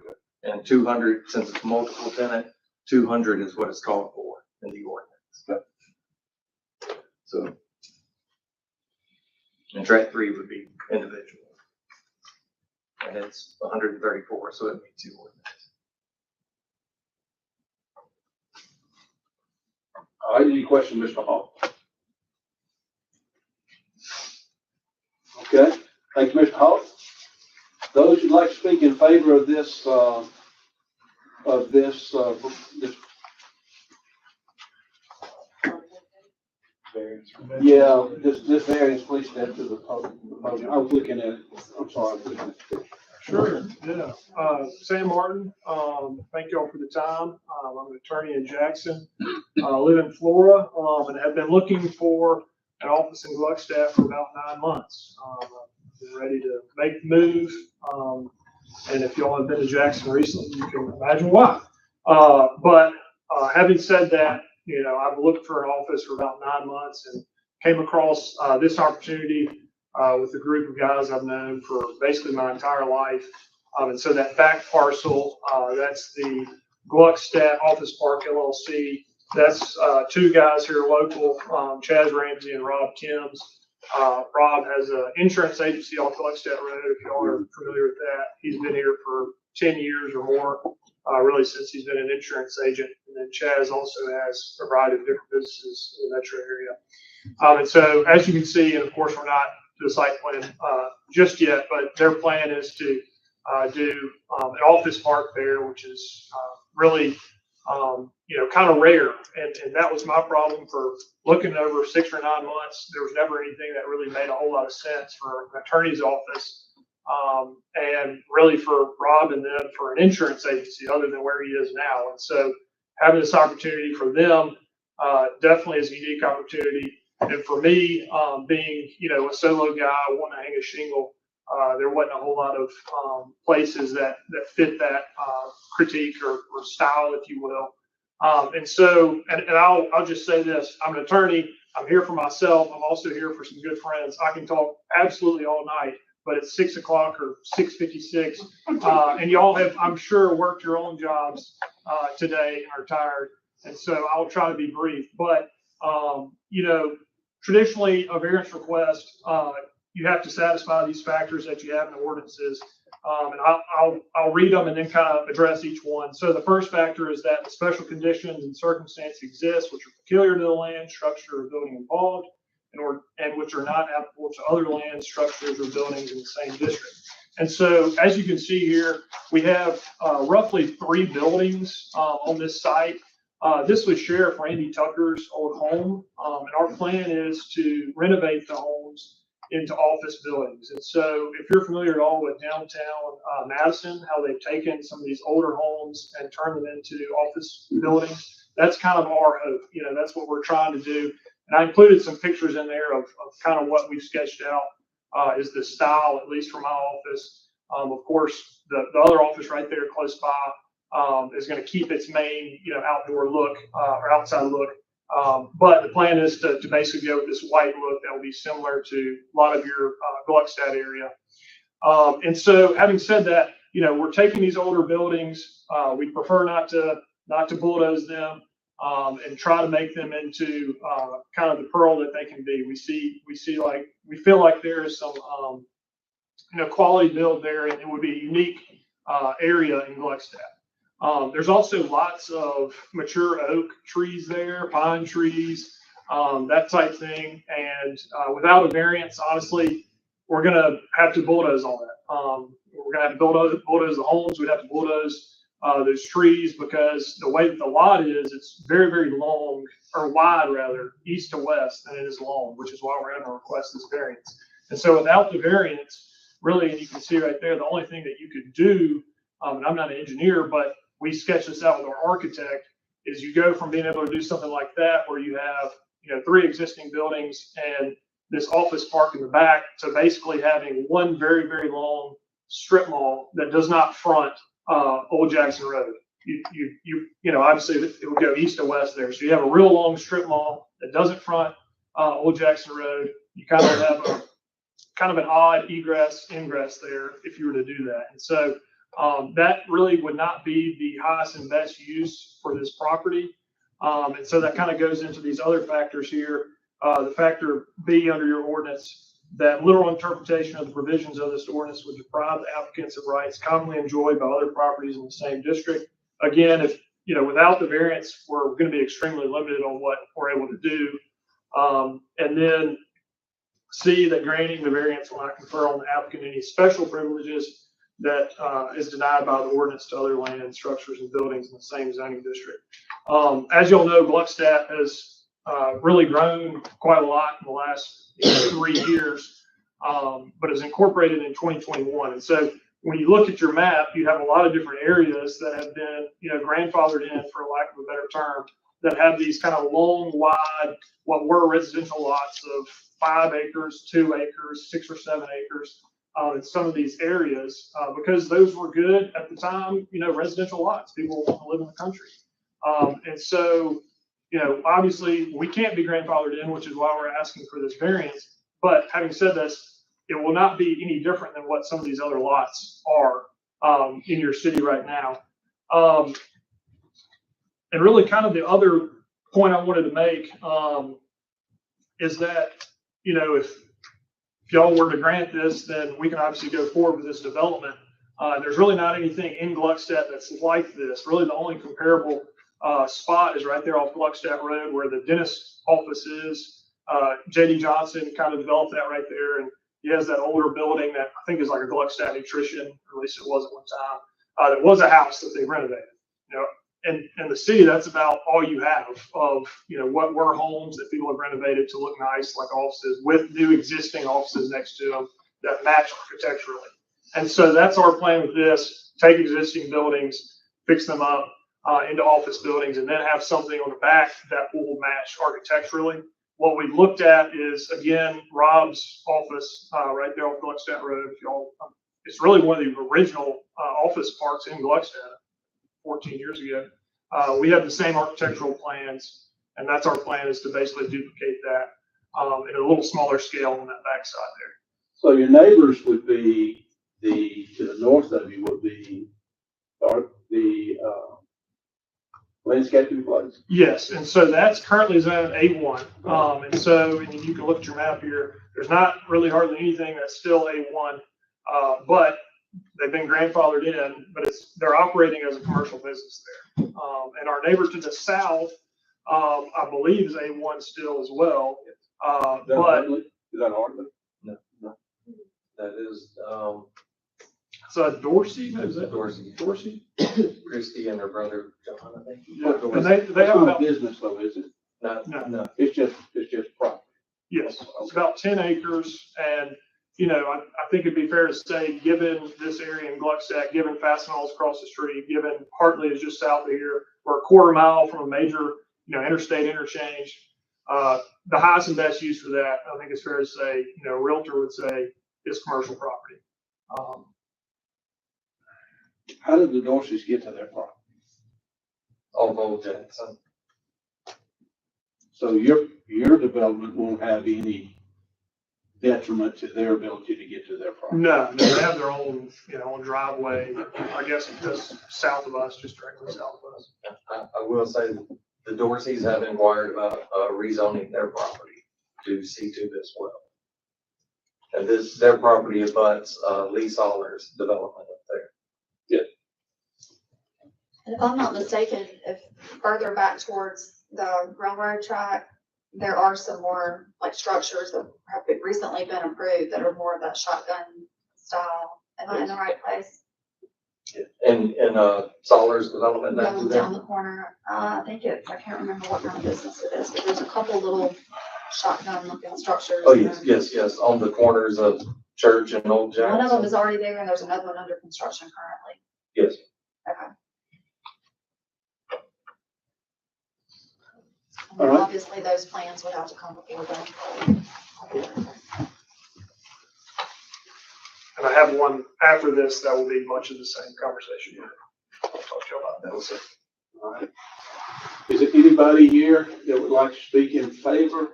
And 200, since it's multiple tenant, 200 is what it's called for in the ordinance. So, and track 3 would be individual. And it's 134, so it meets the ordinance. All right, any questions, Mr. Hall? Okay, thank you, Mr. Hall. Those who'd like to speak in favor of this, this this variance, please step to the podium. I was looking at it. I'm sorry. I was looking at the picture. Sure, yeah. Sam Martin, thank you all for the time. I'm an attorney in Jackson. Live in Florida, and have been looking for an office in Gluckstadt for about 9 months. I've been ready to make the move. And if y'all have been to Jackson recently, you can imagine why. But having said that, you know, I've looked for an office for about 9 months and came across this opportunity with a group of guys I've known for basically my entire life. And so that back parcel, that's the Gluckstadt Office Park LLC. That's 2 guys here local, Chaz Ramsey and Rob Timms. Rob has an insurance agency on Gluckstadt Road, if y'all are familiar with that. He's been here for 10 years or more, really since he's been an insurance agent. And then Chaz also has a variety of different businesses in the metro area. And so as you can see, and of course we're not to the site plan just yet, but their plan is to do an office park there, which is really you know, kind of rare. And that was my problem for looking over 6 or 9 months. There was never anything that really made a whole lot of sense for an attorney's office. And really for Rob and them for an insurance agency other than where he is now. And so having this opportunity for them definitely is a unique opportunity. And for me, being, you know, a solo guy, I want to hang a shingle. There wasn't a whole lot of places that fit that critique or style, if you will. And I'll just say this: I'm an attorney. I'm here for myself. I'm also here for some good friends. I can talk absolutely all night, but it's 6 o'clock or 6:56, and y'all have, I'm sure, worked your own jobs today and are tired. And so I'll try to be brief. But traditionally, a variance request, you have to satisfy these factors that you have in the ordinances. And I'll read them and then kind of address each one. So the first factor is that the special conditions and circumstances exist which are peculiar to the land, structure, or building involved, and which are not applicable to other land, structures, or buildings in the same district. And so, as you can see here, we have roughly 3 buildings on this site. This was Sheriff Randy Tucker's old home, and our plan is to renovate the homes into office buildings. And so if you're familiar at all with downtown Madison, how they've taken some of these older homes and turned them into office buildings, that's kind of our hope. That's what we're trying to do. And I included some pictures in there of kind of what we've sketched out is the style, at least for my office. Of course, the other office right there close by is going to keep its main, outdoor look or outside look. But the plan is to basically go with this white look that will be similar to a lot of your Gluckstadt area. And so, having said that, we're taking these older buildings. We prefer not to bulldoze them and try to make them into kind of the pearl that they can be. We feel like there is some quality build there, and it would be a unique area in Gluckstadt. There's also lots of mature oak trees there, pine trees, that type thing. And without a variance, honestly, we're going to have to bulldoze all that. We're going to have to bulldoze the homes. We'd have to bulldoze those trees because the way that the lot is, it's very, very long, or wide rather, east to west than it is long, which is why we're going to request this variance. And so without the variance, really, and you can see right there, the only thing that you could do, and I'm not an engineer, but we sketched this out with our architect, is you go from being able to do something like that where you have 3 existing buildings and this office park in the back to basically having one very, very long strip mall that does not front Old Jackson Road. Obviously it would go east to west there. So you have a real long strip mall that doesn't front Old Jackson Road. You kind of have an odd egress ingress there if you were to do that. And so that really would not be the highest and best use for this property. And so that kind of goes into these other factors here. The factor B under your ordinance, that literal interpretation of the provisions of this ordinance would deprive the applicants of rights commonly enjoyed by other properties in the same district. Again, if without the variance, we're going to be extremely limited on what we're able to do. And then C, that granting the variance will not confer on the applicant any special privileges that is denied by the ordinance to other land, structures, and buildings in the same zoning district. As you all know, Gluckstadt has really grown quite a lot in the last 3 years, but is incorporated in 2021. And so when you look at your map, you have a lot of different areas that have been, grandfathered in, for lack of a better term, that have these kind of long, wide, what were residential lots of 5 acres, 2 acres, 6 or 7 acres. In some of these areas, because those were good at the time, residential lots. People want to live in the country. And so, obviously we can't be grandfathered in, which is why we're asking for this variance. But having said this, it will not be any different than what some of these other lots are in your city right now. And really kind of the other point I wanted to make is that, if y'all were to grant this, then we can obviously go forward with this development. There's really not anything in Gluckstadt that's like this. Really, the only comparable spot is right there off Gluckstadt Road where the dentist office is. J.D. Johnson kind of developed that right there, and he has that older building that I think is like a Gluckstadt Nutrition, or at least it was at one time. That was a house that they renovated. And the city, that's about all you have of, what were homes that people have renovated to look nice, like offices, with new existing offices next to them that match architecturally. And so that's our plan with this: take existing buildings, fix them up into office buildings, and then have something on the back that will match architecturally what we looked at is, again, Rob's office, right there on Gluckstadt Road. If y'all, it's really one of the original, office parks in Gluckstadt 14 years ago. We have the same architectural plans, and that's our plan, is to basically duplicate that, in a little smaller scale on that backside there. So your neighbors would be to the north of you would be the landscaping place? Yes, and so that's currently zoned A1. And so, and you can look at your map here, there's not really hardly anything that's still A1. But they've been grandfathered in, but they're operating as a commercial business there. And our neighbor to the south, I believe is A1 still as well. But Is that Hartley? No. That is, so Dorsey, is that Dorsey. Dorsey? Christie and her brother John, I think. Yeah, and That's they have not a about, business though, is it? No. It's just property. yes, it's about 10 acres. And, you know, I think it'd be fair to say, given this area in Gluckstadt, given Fastenal's across the street, given Hartley is just south of here, we're a quarter mile from a major, interstate interchange. The highest and best use for that, I think it's fair to say, a realtor would say, is commercial property. How did the Dorseys get to their property? Off Old Jackson. So your development won't have any detriment to their ability to get to their property? No, they have their own, own driveway, I guess just south of us, just directly south of us. I will say the Dorseys have inquired about rezoning their property to C2 as well. And their property abuts Lee Soller's development up there. And if I'm not mistaken, if further back towards the railroad track, there are some more like structures that have recently been approved that are more of that shotgun style. Am I in the right place? In Soller's development No, down down the corner. I can't remember what kind of business it is, but there's a couple little shotgun looking structures. Oh, yes, on the corners of Church and Old Jackson. One of them is already there and there's another one under construction currently. Yes. Okay. All right. Obviously, those plans would have to come before them. And I have one after this that will be much of the same conversation. I'll talk to you about that. All right. Is there anybody here that would like to speak in favor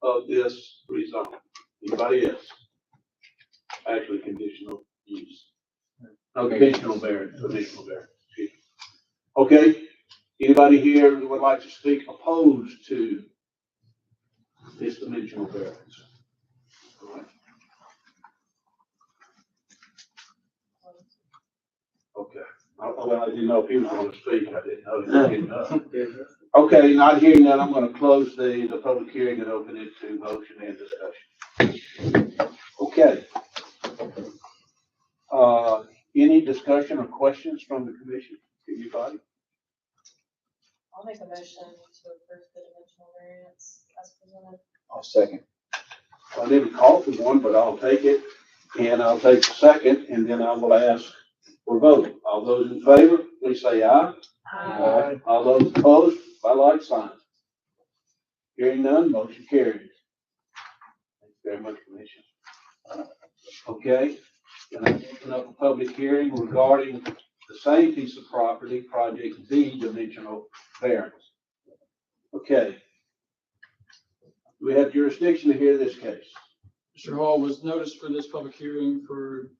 of this rezone? Anybody else? Actually, conditional use. No, conditional variance, excuse me. Okay, anybody here that would like to speak opposed to this dimensional variance? All right. Okay. Well, I didn't know if he was going to speak. I didn't know. Okay, not hearing that, I'm going to close the public hearing and open it to motion and discussion. Okay. Any discussion or questions from the commission? Anybody? I'll make a motion to approve the dimensional variance as presented. I'll second. I didn't call for one, but I'll take it, and I'll take the second, and then I will ask for vote. All those in favor, please say aye. Aye. All those opposed, by like sign. Hearing none, motion carries. Thank you very much, Commission. Okay, and I open up a public hearing regarding the same piece of property, project B, dimensional variance. Okay. Do we have jurisdiction to hear this case? Mr. Hall, was noticed for this public hearing for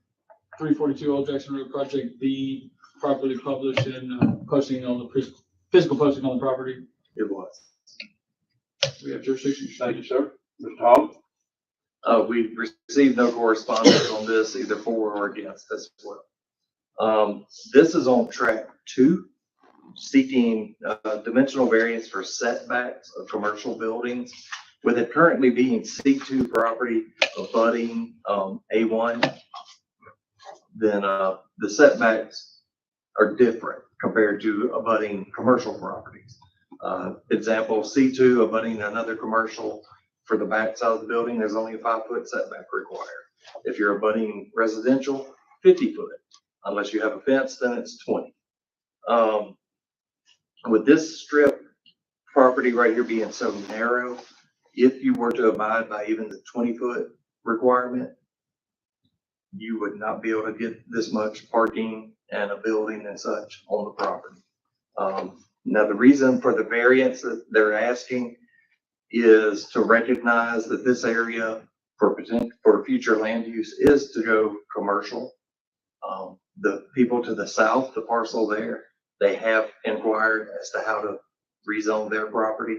342 Old Jackson Road Project B, properly published and posting on the physical posting on the property. It was. We have jurisdiction. Thank you, sir. Mr. Hall? We received no correspondence on this, either for or against as well. This is on track 2, seeking dimensional variance for setbacks of commercial buildings, with it currently being C2 property abutting A1. Then the setbacks are different compared to abutting commercial properties. Example, C2 abutting another commercial. For the back side of the building, there's only a 5-foot setback required. If you're abutting residential, 50 foot. Unless you have a fence, then it's 20. With this strip property right here being so narrow, if you were to abide by even the 20-foot requirement, you would not be able to get this much parking and a building and such on the property. Now, the reason for the variance that they're asking is to recognize that this area for future land use is to go commercial. The people to the south, the parcel there, they have inquired as to how to rezone their property.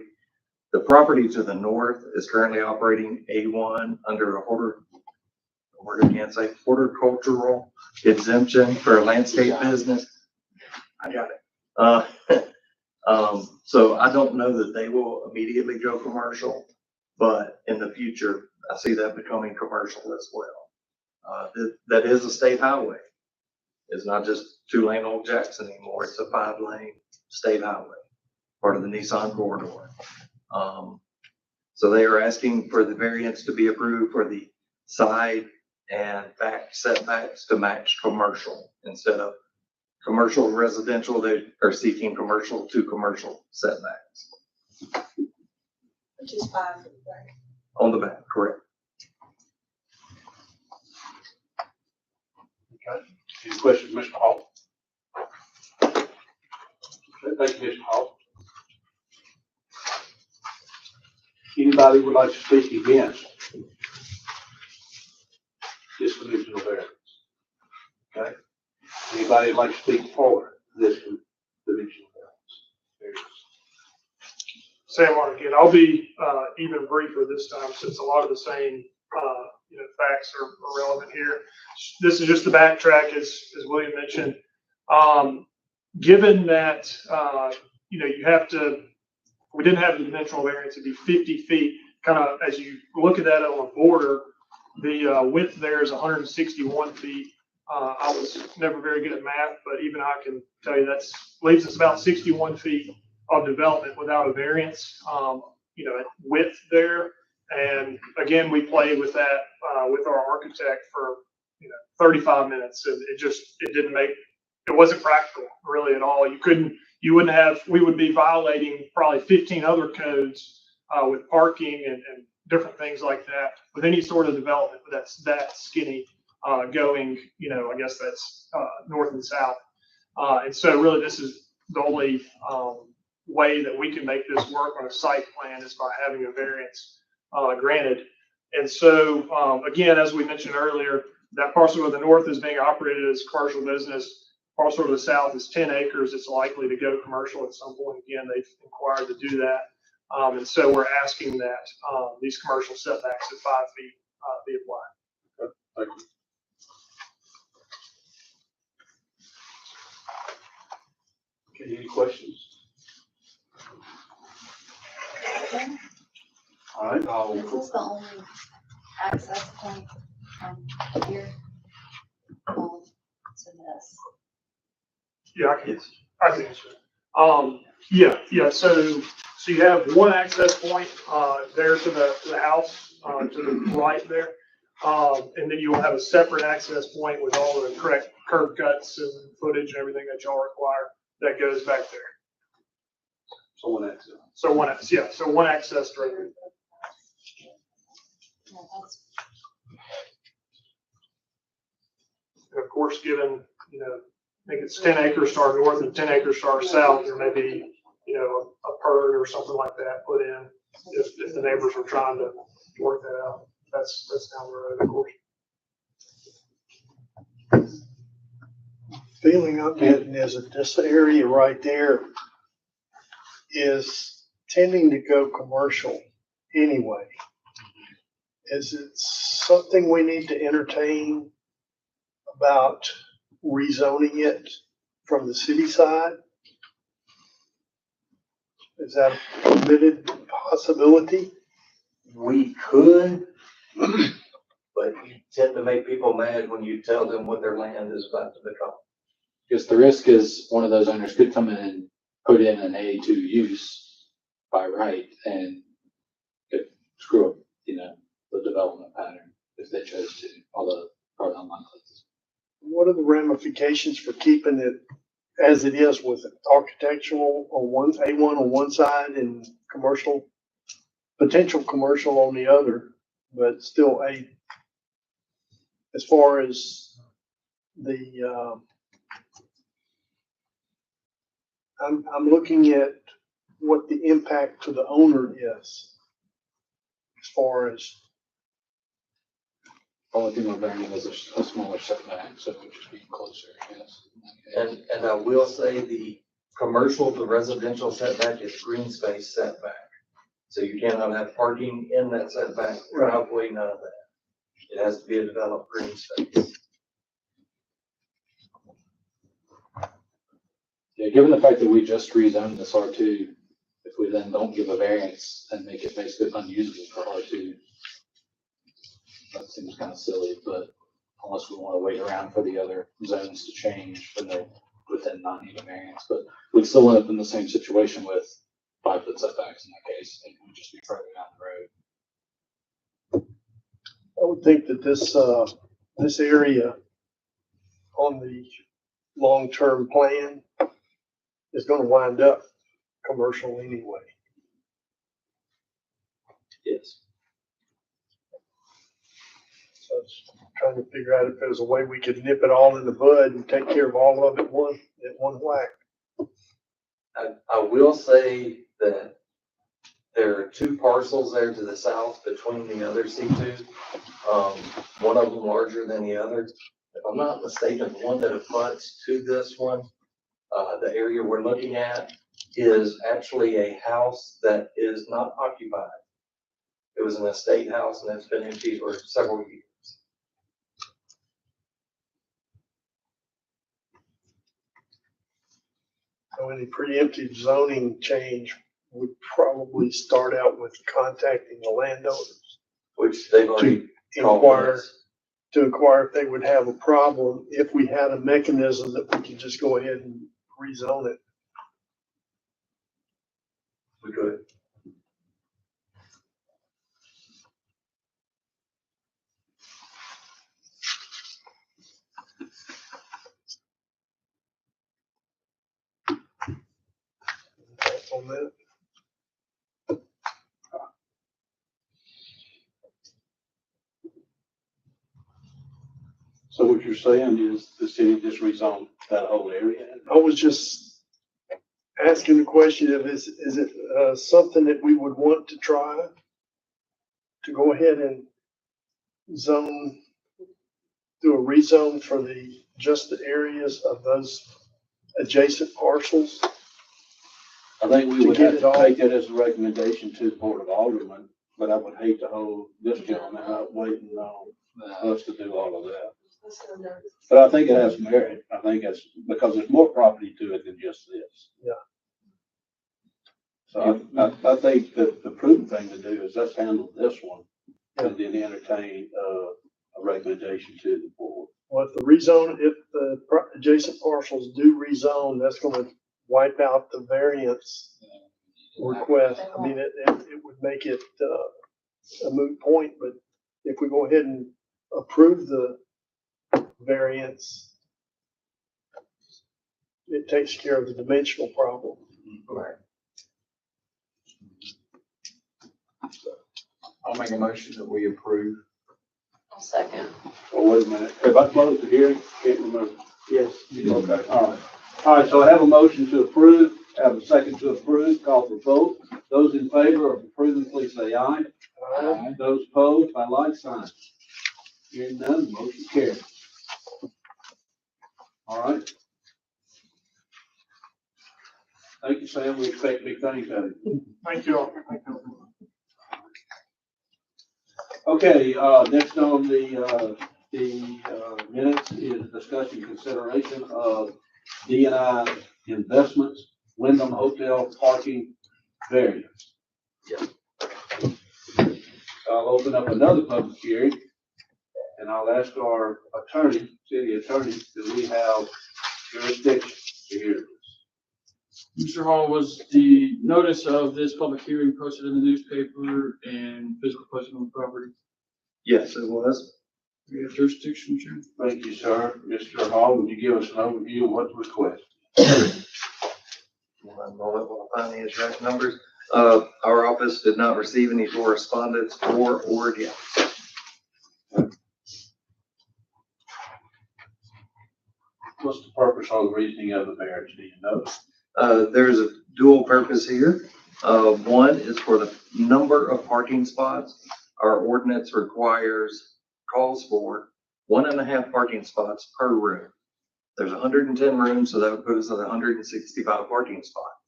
The property to the north is currently operating A1 under a horticultural exemption for a landscape business. I got it. So I don't know that they will immediately go commercial, but in the future, I see that becoming commercial as well. That is a state highway. It's not just 2-lane Old Jackson anymore. It's a 5-lane state highway, part of the Nissan corridor. So they are asking for the variance to be approved for the side and back setbacks to match commercial instead of commercial residential. They are seeking commercial to commercial setbacks Which is 5 feet, right? on the back, correct? Okay. Any questions, Mr. Hall? Okay, thank you, Mr. Hall. Anybody would like to speak against this dimensional variance? Okay. Anybody would like to speak for this dimensional variance? Sam Martin again. I'll be even briefer this time since a lot of the same facts are relevant here. This is just the backtrack, as William mentioned. Given that you have to, we didn't have the dimensional variance, it'd be 50 feet. Kind of as you look at that on the border, the width there is 161 feet. I was never very good at math, but even I can tell you that leaves us about 61 feet of development without a variance, at width there. And again, we played with that with our architect for 35 minutes, and it wasn't practical really at all. We would be violating probably 15 other codes with parking and different things like that with any sort of development that's that skinny going, I guess that's north and south. And so really this is the only way that we can make this work on a site plan is by having a variance granted. And so, again, as we mentioned earlier, that parcel to the north is being operated as commercial business. Parcel to the south is 10 acres. It's likely to go commercial at some point. Again, they've inquired to do that. And so we're asking that these commercial setbacks at 5 feet be applied. Thank you. Okay, any questions? All right, Is this the only access point here? To this? Yeah, I can answer. Yeah. So you have one access point there to the house to the right there, and then you will have a separate access point with all the correct curb cuts and footage and everything that y'all require that goes back there. So one access. So one access directly. And of course, given, I think it's 10 acres to our north and 10 acres to our south, there may be, a PERD or something like that put in if the neighbors are trying to work that out. That's down the road, of course. Feeling I'm getting is that this area right there is tending to go commercial anyway. Is it something we need to entertain about rezoning it from the city side? Is that a permitted possibility? We could, but you tend to make people mad when you tell them what their land is about to become. Because the risk is one of those owners could come in and put in an A2 use by right and could screw up, the development pattern if they chose to, although probably unlikely. What are the ramifications for keeping it as it is with architectural on A1 on one side and commercial potential commercial on the other, but still as far as the, I'm looking at what the impact to the owner is. As far as, Only thing we're varying is a smaller setback, so it would just be closer, I guess. And I will say the commercial to residential setback is green space setback. So you cannot have parking in that setback, driveway, none of that. It has to be a developed green space. Yeah, given the fact that we just rezoned this R2, if we then don't give a variance and make it basically unusable for R2, that seems kind of silly, but unless we want to wait around for the other zones to change, then they'll within not need a variance, but we'd still end up in the same situation with 5-foot setbacks in that case, and it would just be further down the road. I would think that this area on the long-term plan is gonna wind up commercial anyway. Yes. So I was trying to figure out if there's a way we could nip it all in the bud and take care of all of it at one whack. I will say that there are 2 parcels there to the south between the other C2. One of them larger than the other. If I'm not mistaken, the one that abuts to this one, the area we're looking at is actually a house that is not occupied. It was an estate house and it's been empty for several years. So any preemptive zoning change would probably start out with contacting the landowners Which they've already inquire, to inquire if they would have a problem if we had a mechanism that we could just go ahead and rezone it. We could. Thoughts on that? So what you're saying is the city just rezoned that whole area? I was just asking the question of is it something that we would want to try to go ahead and zone, do a rezone for just the areas of those adjacent parcels? I think we To would get have it to all- take that as a recommendation to the Board of Aldermen, but I would hate to hold this gentleman out waiting on us to do all of that. But I think it has merit. I think it's because there's more property to it than just this. Yeah. So I think that the prudent thing to do is let's handle this one and then entertain a recommendation to the board. Well, if the adjacent parcels do rezone, that's gonna wipe out the variance request. I mean, it would make it a moot point, but if we go ahead and approve the variance, it takes care of the dimensional problem. Right. I'll make a motion that we approve. I'll second. Oh, wait a minute. Have I closed the hearing? Can't remember. Yes. Okay, all right. All right, so I have a motion to approve, I have a second to approve, call for vote. Those in favor of approving, please say aye. Aye. Those opposed, by like sign. Hearing none, motion carries. All right. Thank you, Sam. We expect big things out of you. Thank you all. Okay, next on the minutes is discussion consideration of D&I investments, Wyndham Hotel parking variance. Yeah. I'll open up another public hearing and I'll ask our attorney, city attorney, do we have jurisdiction to hear this? Mr. Hall, was the notice of this public hearing posted in the newspaper and physical posting on the property? Yes, it was. We have jurisdiction, Chair. Thank you, sir. Mr. Hall, would you give us an overview of what's requested? One moment while I find the exact numbers. Our office did not receive any correspondence or against. What's the purpose or the reasoning of the variance, do you know? There's a dual purpose here. One is for the number of parking spots. Our ordinance calls for 1.5 parking spots per room. There's 110 rooms, so that would put us at 165 parking spots.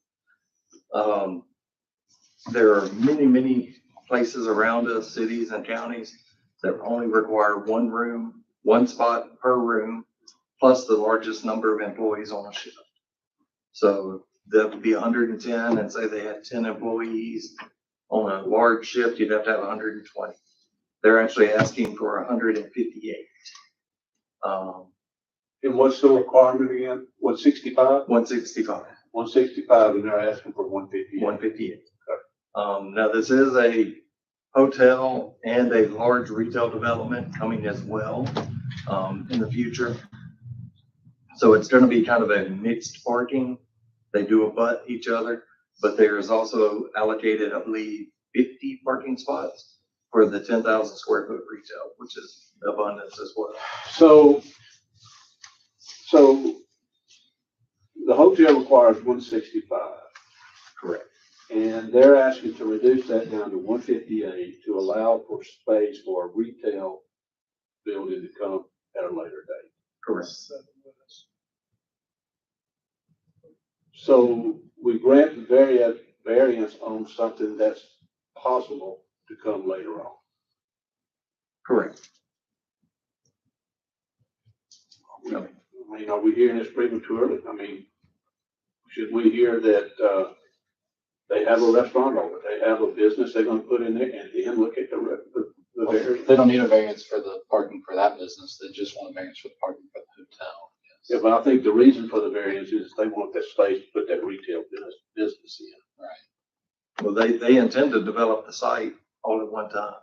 There are many places around us, cities and counties, that only require one spot per room, plus the largest number of employees on a shift. So that would be 110, and say they had 10 employees on a large shift, you'd have to have 120. They're actually asking for 158. And what's the requirement again? 165? 165. 165, and they're asking for 158. 158. Now this is a hotel and a large retail development coming as well, in the future. So it's going to be kind of a mixed parking. They do abut each other, but there is also allocated, I believe, 50 parking spots for the 10,000 square foot retail, which is abundance as well. So the hotel requires 165. Correct. And they're asking to reduce that down to 158 to allow for space for a retail building to come at a later date. Correct. So we grant the variance on something that's possible to come later on. Correct. I mean, are we hearing this prematurely? I mean, should we hear that, they have a restaurant or they have a business they're gonna put in there and then look at the variance? They don't need a variance for the parking for that business. They just want a variance for the parking for the hotel. Yeah, but I think the reason for the variance is they want that space to put that retail business in. Right. Well, they intend to develop the site all at one time,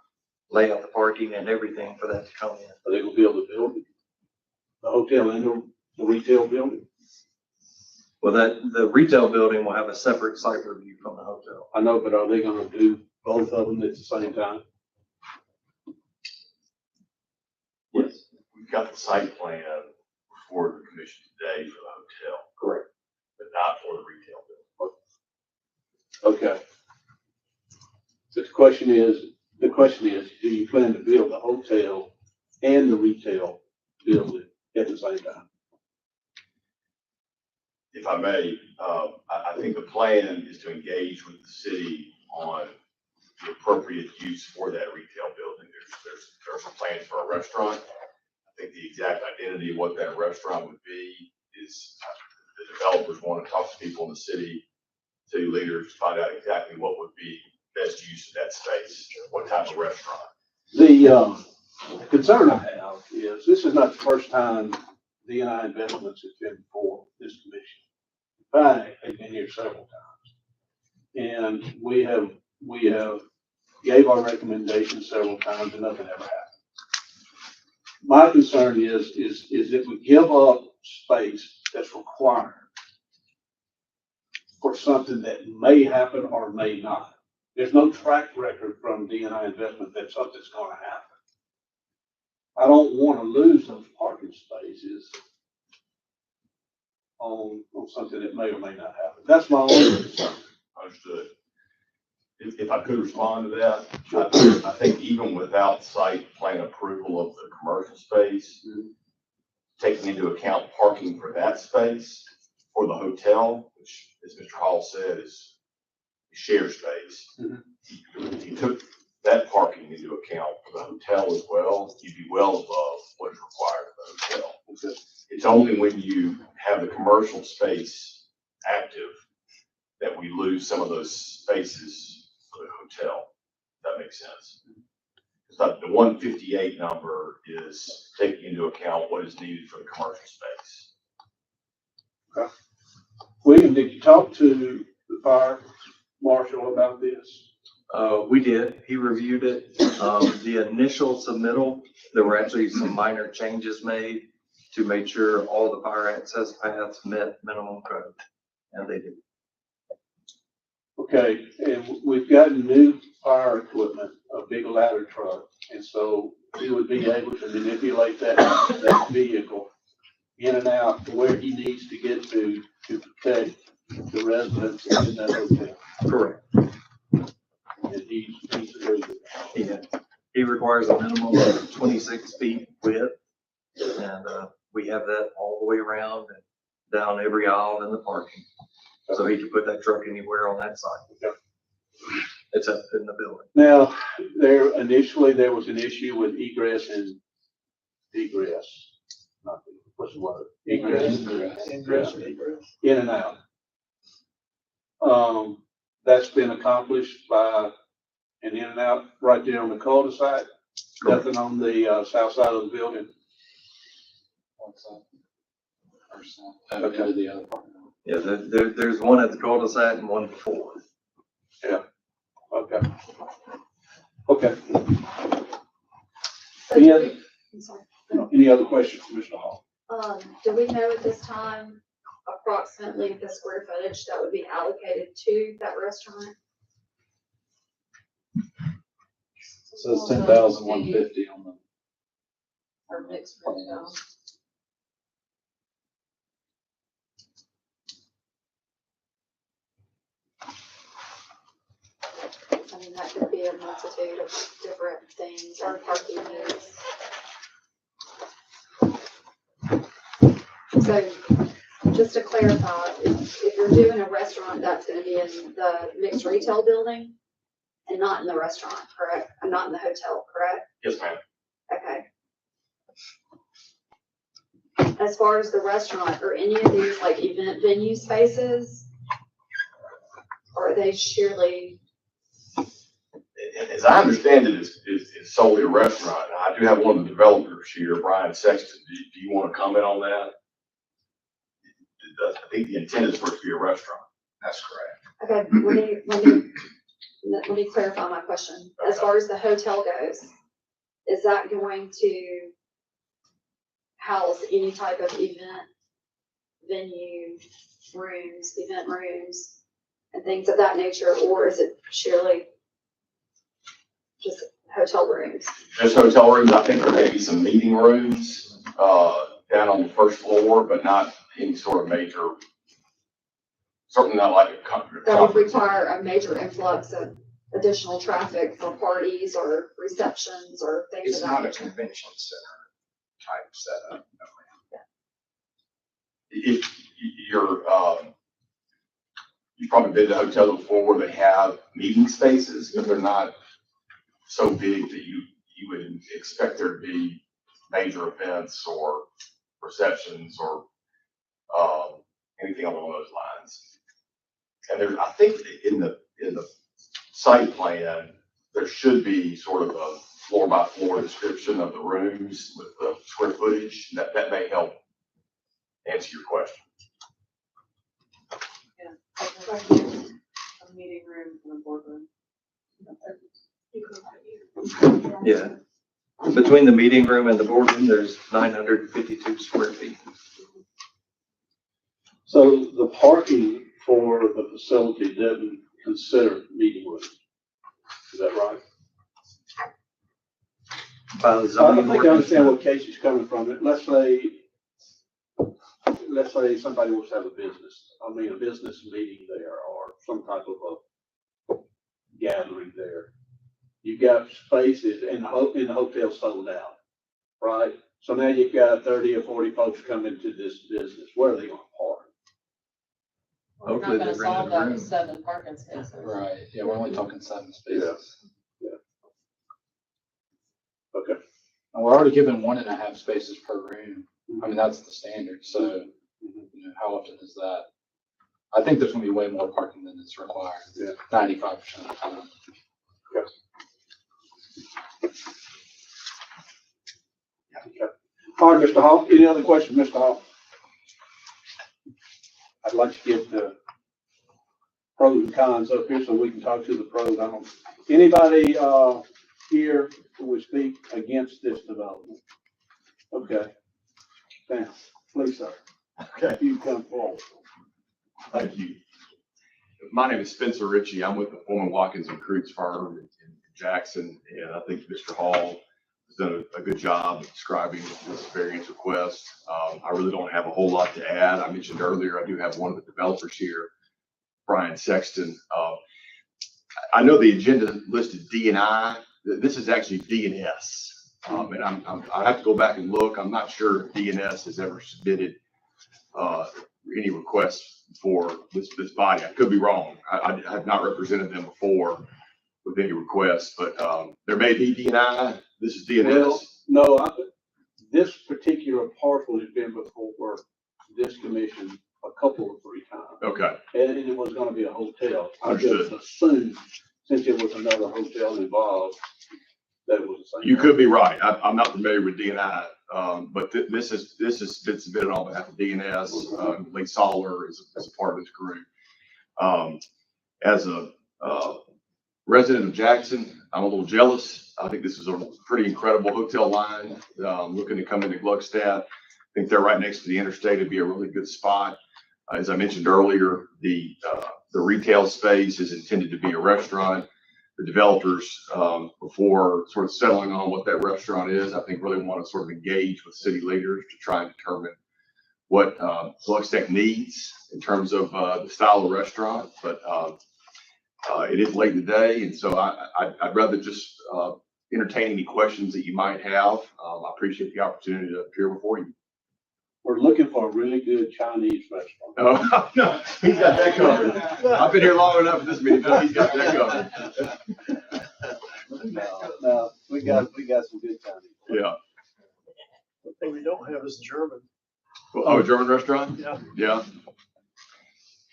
lay out the parking and everything for that to come in. Are they gonna build the building? The hotel and the retail building? Well, the retail building will have a separate site review from the hotel. I know, but are they gonna do both of them at the same time? Yes. We've got the site plan before the commission today for the hotel, Correct. but not for the retail building. Okay. So the question is, do you plan to build the hotel and the retail building at the same time? If I may, I think the plan is to engage with the city on the appropriate use for that retail building. There's a plan for a restaurant. I think the exact identity of what that restaurant would be is the developers want to talk to people in the city leaders, find out exactly what would be best use of that space, what type of restaurant. The concern I have is this is not the first time D&I Investments has been before this commission. In fact, they've been here several times. And we have gave our recommendations several times and nothing ever happened. My concern is if we give up space that's required for something that may happen or may not. There's no track record from D&I Investment that something's gonna happen. I don't want to lose those parking spaces on something that may or may not happen. That's my only concern. Understood. If I could respond to that, I think even without site plan approval of the commercial space, taking into account parking for that space for the hotel, which, as Mr. Hall said, is shared space. If you took that parking into account for the hotel as well, you'd be well above what is required of the hotel. It's only when you have the commercial space active that we lose some of those spaces for the hotel. If that makes sense. So the 158 number is taking into account what is needed for the commercial space. Okay. William, did you talk to the fire marshal about this? We did. He reviewed it. The initial submittal, there were actually some minor changes made to make sure all the fire access paths met minimum code, and they did. Okay, and we've gotten new fire equipment, a big ladder truck, and so he would be able to manipulate that vehicle in and out to where he needs to get to protect the residents in that hotel. Correct. And he's agreed with that. Yeah, he requires a minimum of 26 feet width, and we have that all the way around and down every aisle in the parking. So he can put that truck anywhere on that side. Okay. It's up in the building. Now, initially there was an issue with egress and egress. What's the word? Egress. Ingress and egress. In and out. That's been accomplished by an in and out right there on the cul-de-sac. Nothing on the south side of the building. Okay. The other part. Yeah, there's one at the cul-de-sac and one before. Yeah. Okay. Okay. So Any do other, we- I'm sorry. any other questions for Mr. Hall? Do we know at this time approximately the square footage that would be allocated to that restaurant? So it's 10,150 on the. Or mixed retail. I mean, that could be a multitude of different things or parking needs. So just to clarify, if you're doing a restaurant, that's gonna be in the mixed retail building and not in the restaurant, correct? And not in the hotel, correct? Yes, ma'am. Okay. As far as the restaurant, are any of these like event venue spaces? Or are they surely, As I understand it, it's solely a restaurant. I do have one of the developers here, Brian Sexton. Do you want to comment on that? I think the intent is for it to be a restaurant. That's correct. okay, let me clarify my question. As far as the hotel goes, is that going to house any type of event venue rooms, event rooms, and things of that nature, or is it surely just hotel rooms? Just hotel rooms. I think there may be some meeting rooms, down on the first floor, but not any sort of major, certainly not like a conference. That would require a major influx of additional traffic for parties or receptions or things It's of that not a nature. convention center type setup. If you've probably been to hotels before where they have meeting spaces, but they're not so big that you would expect there to be major events or receptions or, anything along those lines. And there's, I think in the site plan, there should be sort of a floor by floor description of the rooms with the square footage. That may help answer your question. A meeting room and a boardroom. Yeah. Between the meeting room and the boardroom, there's 952 square feet. So the parking for the facility doesn't consider meeting rooms. Is that right? By the I zoning think I understand ordinance, what Casey's coming from. Let's say somebody wants to have a business meeting there or some type of a gathering there. You got spaces and the hotel sold out, right? So now you've got 30 or 40 folks coming to this business. Where are they gonna park? We're not Hopefully gonna they solve rented a that room. with 7 parking spaces. Right, yeah, we're only talking 7 spaces. Okay. And we're already given 1.5 spaces per room. I mean, that's the standard, so, you know, how often is that? I think there's gonna be way more parking than is required. Yeah. 95% of the time. Okay. All right, Mr. Hall, any other questions, Mr. Hall? I'd like to get the pros and cons up here so we can talk to the pros. Anybody, here who would speak against this development? Okay. Sam, please, sir. Okay. You come forward. Thank you. my name is Spencer Ritchie. I'm with the Foreman Watkins and Cruz firm in Jackson, and I think Mr. Hall has done a good job of describing this variance request. I really don't have a whole lot to add. I mentioned earlier, I do have one of the developers here, Brian Sexton. I know the agenda listed D and I. This is actually D and S. And I have to go back and look. I'm not sure if D and S has ever submitted any requests for this body. I could be wrong. I have not represented them before with any requests, but there may be D and I. This is D and S. No, this particular parcel has been before this commission a couple or three times. Okay. And it was gonna be a hotel. I Understood. just assumed, since it was another hotel involved, that it was the same. You could be right. I'm not familiar with D and I, but this has been submitted on behalf of D and S. Lee Soller is a part of this group. As a resident of Jackson, I'm a little jealous. I think this is a pretty incredible hotel line. Looking to come into Gluckstadt. I think they're right next to the interstate. It'd be a really good spot. As I mentioned earlier, the retail space is intended to be a restaurant. The developers, before sort of settling on what that restaurant is, I think really want to sort of engage with city leaders to try and determine what Gluckstadt needs in terms of the style of restaurant. But it is late in the day, and so I'd rather just entertain any questions that you might have. I appreciate the opportunity to appear before you. We're looking for a really good Chinese restaurant. Oh, no, he's got that covered. I've been here long enough for this meeting, but he's got that covered. No, we got some good Chinese. Yeah. The thing we don't have is German. Oh, a German restaurant? Yeah. Yeah.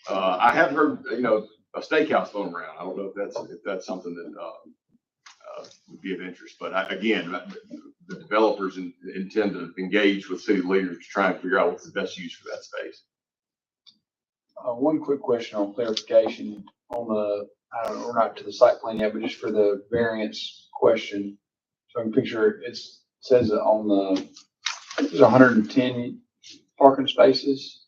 I have heard, a steakhouse floating around. I don't know if that's something that would be of interest, but again, the developers intend to engage with city leaders to try and figure out what's the best use for that space. One quick question on clarification on I don't know, we're not to the site plan yet, but just for the variance question. So I can picture it says on there's 110 parking spaces.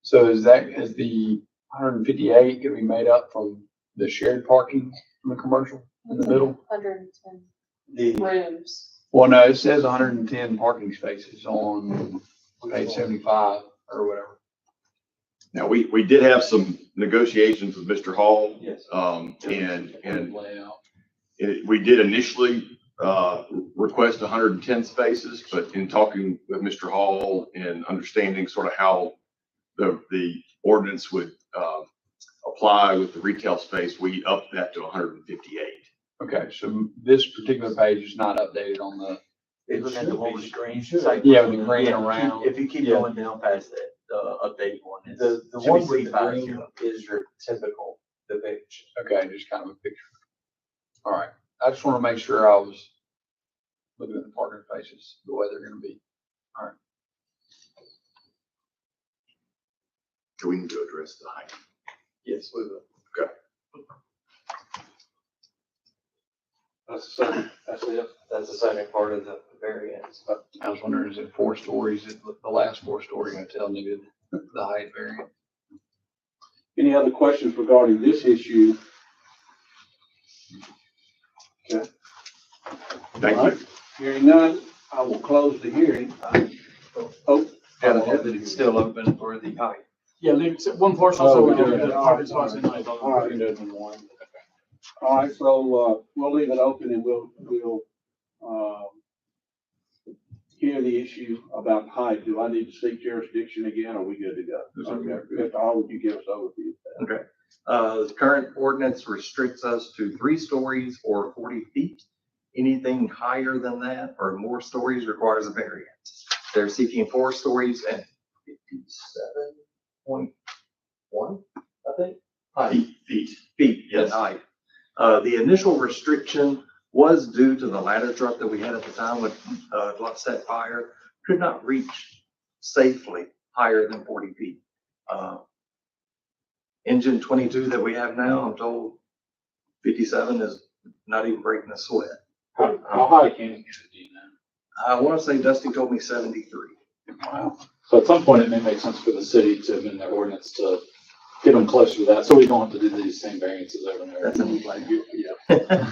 So is the 158 going to be made up from the shared parking from the commercial in the middle? 110 rooms. Well, no, it says 110 parking spaces on page 75 or whatever. Now, we did have some negotiations with Mr. Hall. Yes. And Layout. we did initially request 110 spaces, but in talking with Mr. Hall and understanding sort of how the ordinance would apply with the retail space, we upped that to 158. Okay, so this particular page is not updated on the. Isn't that the one with the green? Yeah, with the green around. If you keep going down past that, updated one. The one with the green is your typical depiction. Okay, just kind of a picture. All right, I just want to make sure I was looking at the parking spaces the way they're going to be. All right. Do we need to address the height? Yes, we will. Okay. That's the second part of the variance. I was wondering, is it 4 stories? Is the last 4 story going to tell me the height variance? Any other questions regarding this issue? Okay. Thank All right. you. Hearing none, I will close the hearing. Oh, It's still open for the height. Yeah, leave it, one parcel, so we do it. All right, so, we'll leave it open and we'll hear the issue about height. Do I need to seek jurisdiction again? Or are we good to go? Okay, Mr. Hall, would you give us an overview? Okay. The current ordinance restricts us to 3 stories or 40 feet. Anything higher than that or more stories requires a variance. They're seeking 4 stories and 57.1, I think. Feet, yes, height. The initial restriction was due to the ladder truck that we had at the time with Gluckstadt Fire. Could not reach safely higher than 40 feet. Engine 22 that we have now, I'm told 57 is not even breaking a sweat. How high can it get, do you know? I want to say Dusty told me 73. Wow. So at some point, it may make sense for the city to amend their ordinance to get them closer to that, so we don't have to do these same variances over and over. That sounds like it. Yeah.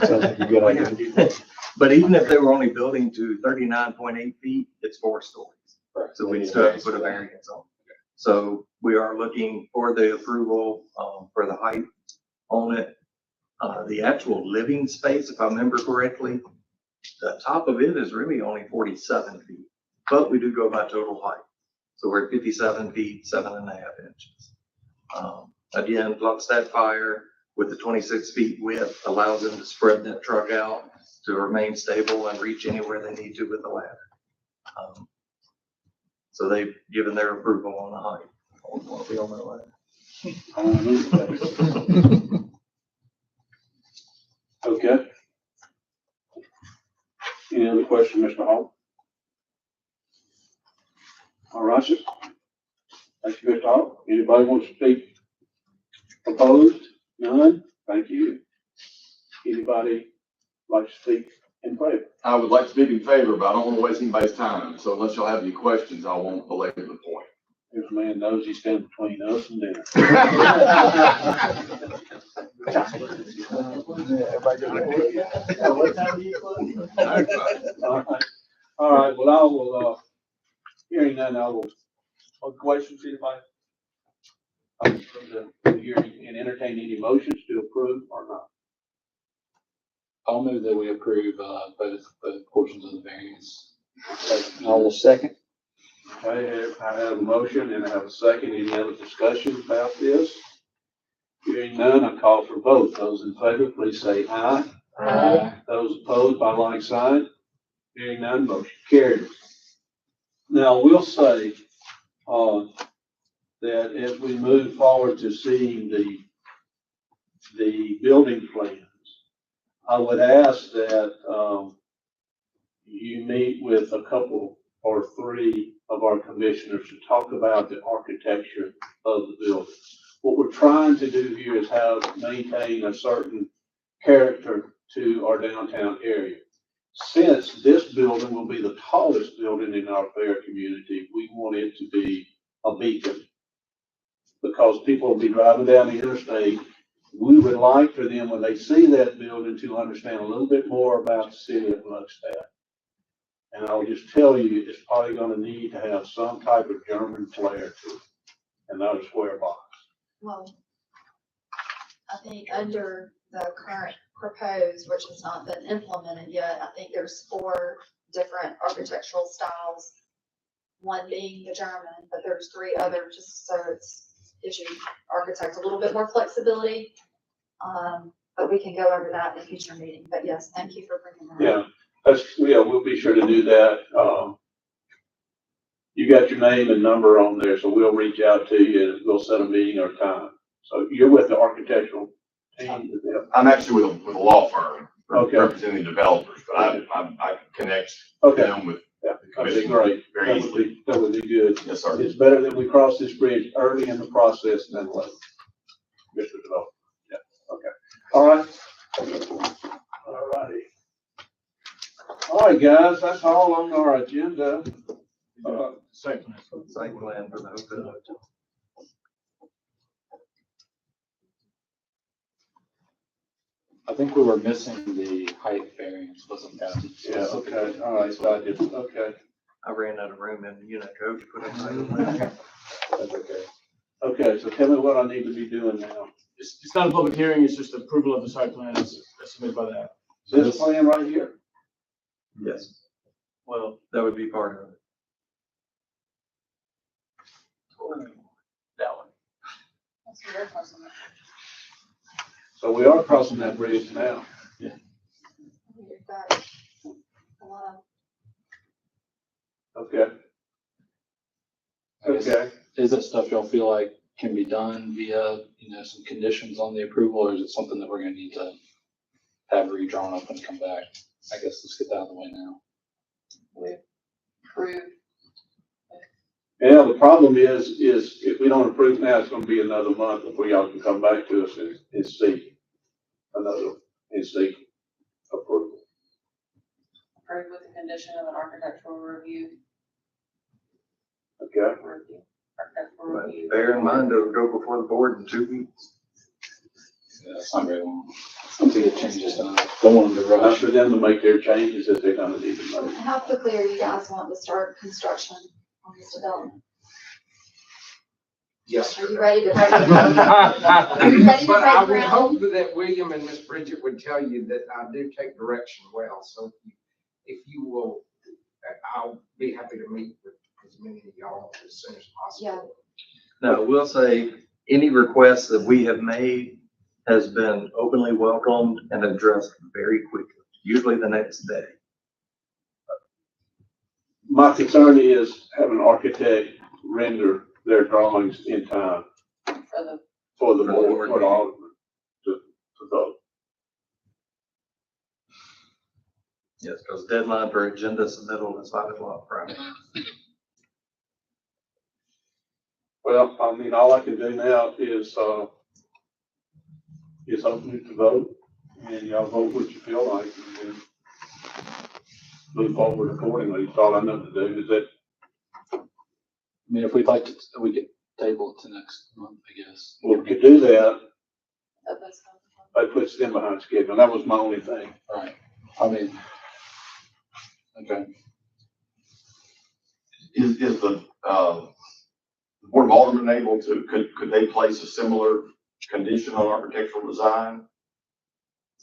Sounds like a good idea. But even if they were only building to 39.8 feet, it's 4 stories. Right. So we still have to put a variance on. So we are looking for the approval, for the height on it. The actual living space, if I remember correctly, the top of it is really only 47 feet, but we do go by total height. So we're at 57 feet, 7.5 inches. Again, Gluckstadt fire with the 26 feet width allows them to spread that truck out to remain stable and reach anywhere they need to with the ladder. So they've given their approval on the height. I don't want to be on that ladder. Okay. Any other question, Mr. Hall? All right, sir. Thank you, Mr. Hall. Anybody want to speak? Opposed? None? Thank you. Anybody like to speak in favor? I would like to speak in favor, but I don't want to waste anybody's time. So unless y'all have any questions, I won't belabor the point. This man knows he stands between us and dinner. All right, well, I will, hearing none, I will, questions, anybody? I'll from the hearing and entertain any motions to approve or not. I'll move that we approve, both portions of the variance. I will second. Okay, I have a motion and I have a second. Any other discussion about this? Hearing none, I call for vote. Those in favor, please say aye. Aye. Those opposed by like sign. Hearing none, motion carries. Now, we'll say, that as we move forward to seeing the building plans, I would ask that, you meet with a couple or three of our commissioners to talk about the architecture of the building. What we're trying to do here is maintain a certain character to our downtown area. Since this building will be the tallest building in our fair community, we want it to be a beacon. Because people will be driving down the interstate, we would like for them, when they see that building, to understand a little bit more about the city of Gluckstadt. And I'll just tell you, it's probably gonna need to have some type of German flair to it, and not a square box. Well, I think under the current proposed, which has not been implemented yet, I think there's 4 different architectural styles. One being the German, but there's 3 others, just so gives you architects a little bit more flexibility. But we can go over that in a future meeting. But yes, thank you for bringing that up. Yeah, we'll be sure to do that. You got your name and number on there, so we'll reach out to you and we'll set a meeting or time. So you're with the architectural team? I'm actually with a law firm Okay. representing developers, but I connect Okay. them with Yeah, the that'd be commission great. very easily. That would be good. Yes, sir. It's better that we cross this bridge early in the process than late. Mr. Developer. Yeah, okay. All right. All righty. All right, guys, that's all on our agenda. Site Site plan for the hotel. I think we were missing the height variance, wasn't that? Yeah, okay, all right, so I did, okay. I ran out of room in the unit coach, put a title in there. That's okay. Okay, so tell me what I need to be doing now. It's not a public hearing, it's just approval of the site plan as submitted by the app. This plan right here? Yes, Well, that would be part of it. that one. That's what they're crossing that. So we are crossing that bridge now. You've got a lot of Okay. Okay. Is it stuff y'all feel like can be done via, some conditions on the approval, or is it something that we're gonna need to have redrawn up and come back? I guess let's get that out of the way now. We approve. Yeah, the problem is if we don't approve now, it's gonna be another month before y'all can come back to us and seek approval. Approve with the condition of an architectural review. Okay, Review. architectural But review. bear in mind, it'll go before the board in 2 weeks. Yeah, it's not very long. To get changes done. Don't want them to Not rush. for them to make their changes that they're gonna need to make. How quickly are you guys wanting to start construction on this development? Yes. Are you ready to break ground? Are you ready to But I break would ground? hope that William and Miss Bridget would tell you that I do take direction well, so if you will, I'll be happy to meet with as many of y'all as soon as possible. Now, I will say, any request that we have made has been openly welcomed and addressed very quickly, usually the next day. My concern is have an architect render their drawings in time For the for the board, for the alderman to vote. Yes, because deadline for agenda submittal is 5 o'clock Friday. Well, I mean, all I can do now is open it to vote, and y'all vote what you feel like, and then move forward accordingly. That's all I know to do is that, I mean, if we'd like to, we could table it to next month, I guess. well, we could do that, that's but it puts them behind schedule. That was my only thing. Right. I mean, okay. Is the Board of Aldermen able to, could they place a similar condition on architectural design?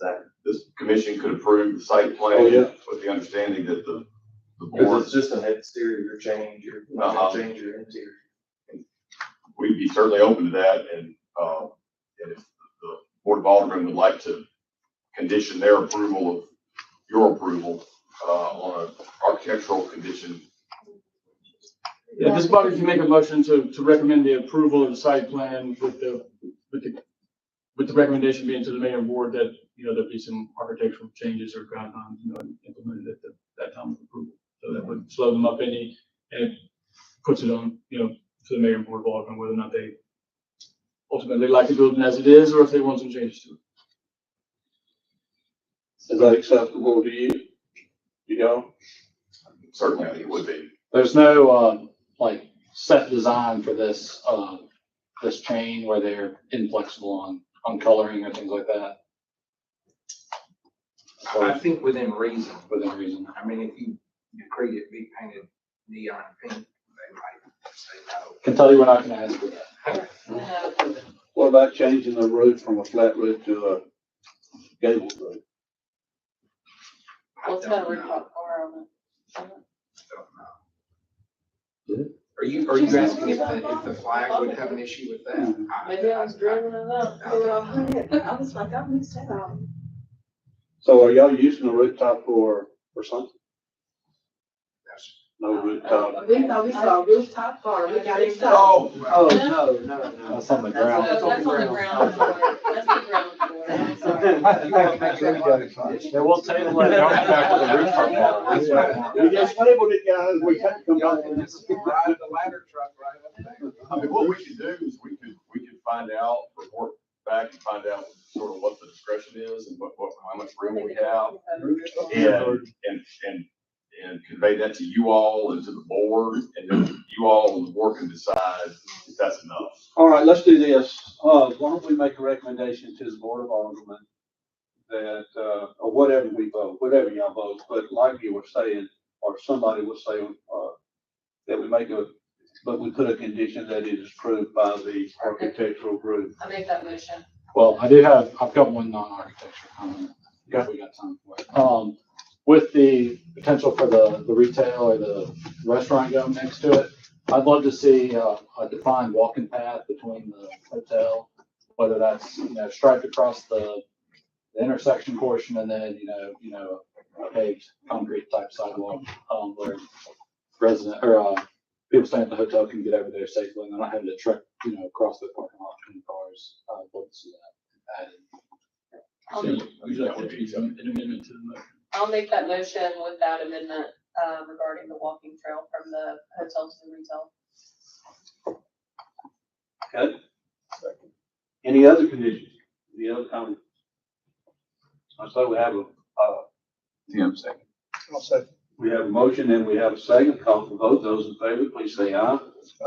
That this commission could approve the site plan? Oh, yeah. With the understanding that the Because board, it's just an exterior change, you're not gonna change your interior. we'd be certainly open to that, and if the Board of Aldermen would like to condition their approval of your approval, on an architectural condition. Yeah, this body can make a motion to recommend the approval of the site plan with the recommendation being to the mayor and board that, you know, there'd be some architectural changes or guidelines, you know, implemented at that time of approval. So that would slow them up any, and it puts it on, you know, to the mayor and board of Alderman whether or not they ultimately like the building as it is, or if they want some changes to it. Is that acceptable to you? You know? Certainly, I think it would be. There's no, like, set design for this, this chain where they're inflexible on coloring or things like that. I think within reason. Within reason. I mean, if you decreed it be painted neon pink, they might say no. Can tell you we're not gonna ask for that. What about changing the roof from a flat roof to a gabled roof? Well, it's got a rooftop bar on it. Are you asking if the flag would have an issue with that? Maybe I was dreaming it up. I was like, I missed that out. So are y'all using the rooftop for something? No rooftop? We thought we saw a rooftop bar, we got excited. Oh, no. That's on the ground. That's on the ground floor. That's the ground floor. I'm sorry. Yeah, we'll table it, don't come back with a rooftop. We just tabled it, guys, we can't come back and just. Ride the ladder truck right up there. I mean, what we could do is we could find out, report back and find out sort of what the discretion is and how much room we have. And convey that to you all and to the board, and then you all and the board can decide if that's enough. All right, let's do this. Why don't we make a recommendation to the Board of Aldermen that, or whatever we vote, whatever y'all vote, but like you were saying, or somebody was saying, that we but we put a condition that it is approved by the architectural group. I make that motion. Well, I've got one non-architecture comment. If we got time for it. With the potential for the retail or the restaurant going next to it, I'd love to see a defined walking path between the hotel, whether that's, you know, striped across the intersection portion and then, you know, a paved concrete type sidewalk, where resident or people staying at the hotel can get over there safely and they're not having to trek, you know, across the parking lot between cars. I'd love to see that added. Would you like to do an amendment to the motion? I'll make that motion with that amendment, regarding the walking trail from the hotel to the retail. Okay. Any other conditions? Any other comments? So we have Tim, second. I'll say, We have a motion and we have a second. Call for vote. Those in favor, please say aye.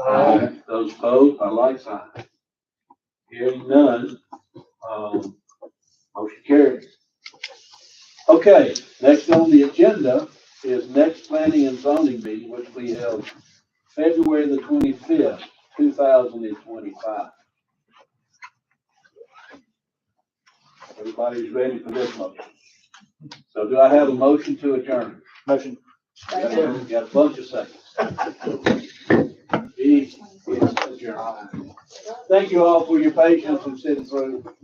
Aye. Those opposed, by like sign. Hearing none, motion carries. Okay, next on the agenda is next planning and zoning meeting, which we held February the 25th, 2025. Everybody's ready for this motion. So do I have a motion to adjourn? Motion. Got a bunch of seconds. Meeting is adjourned. Thank you all for your patience and sitting through.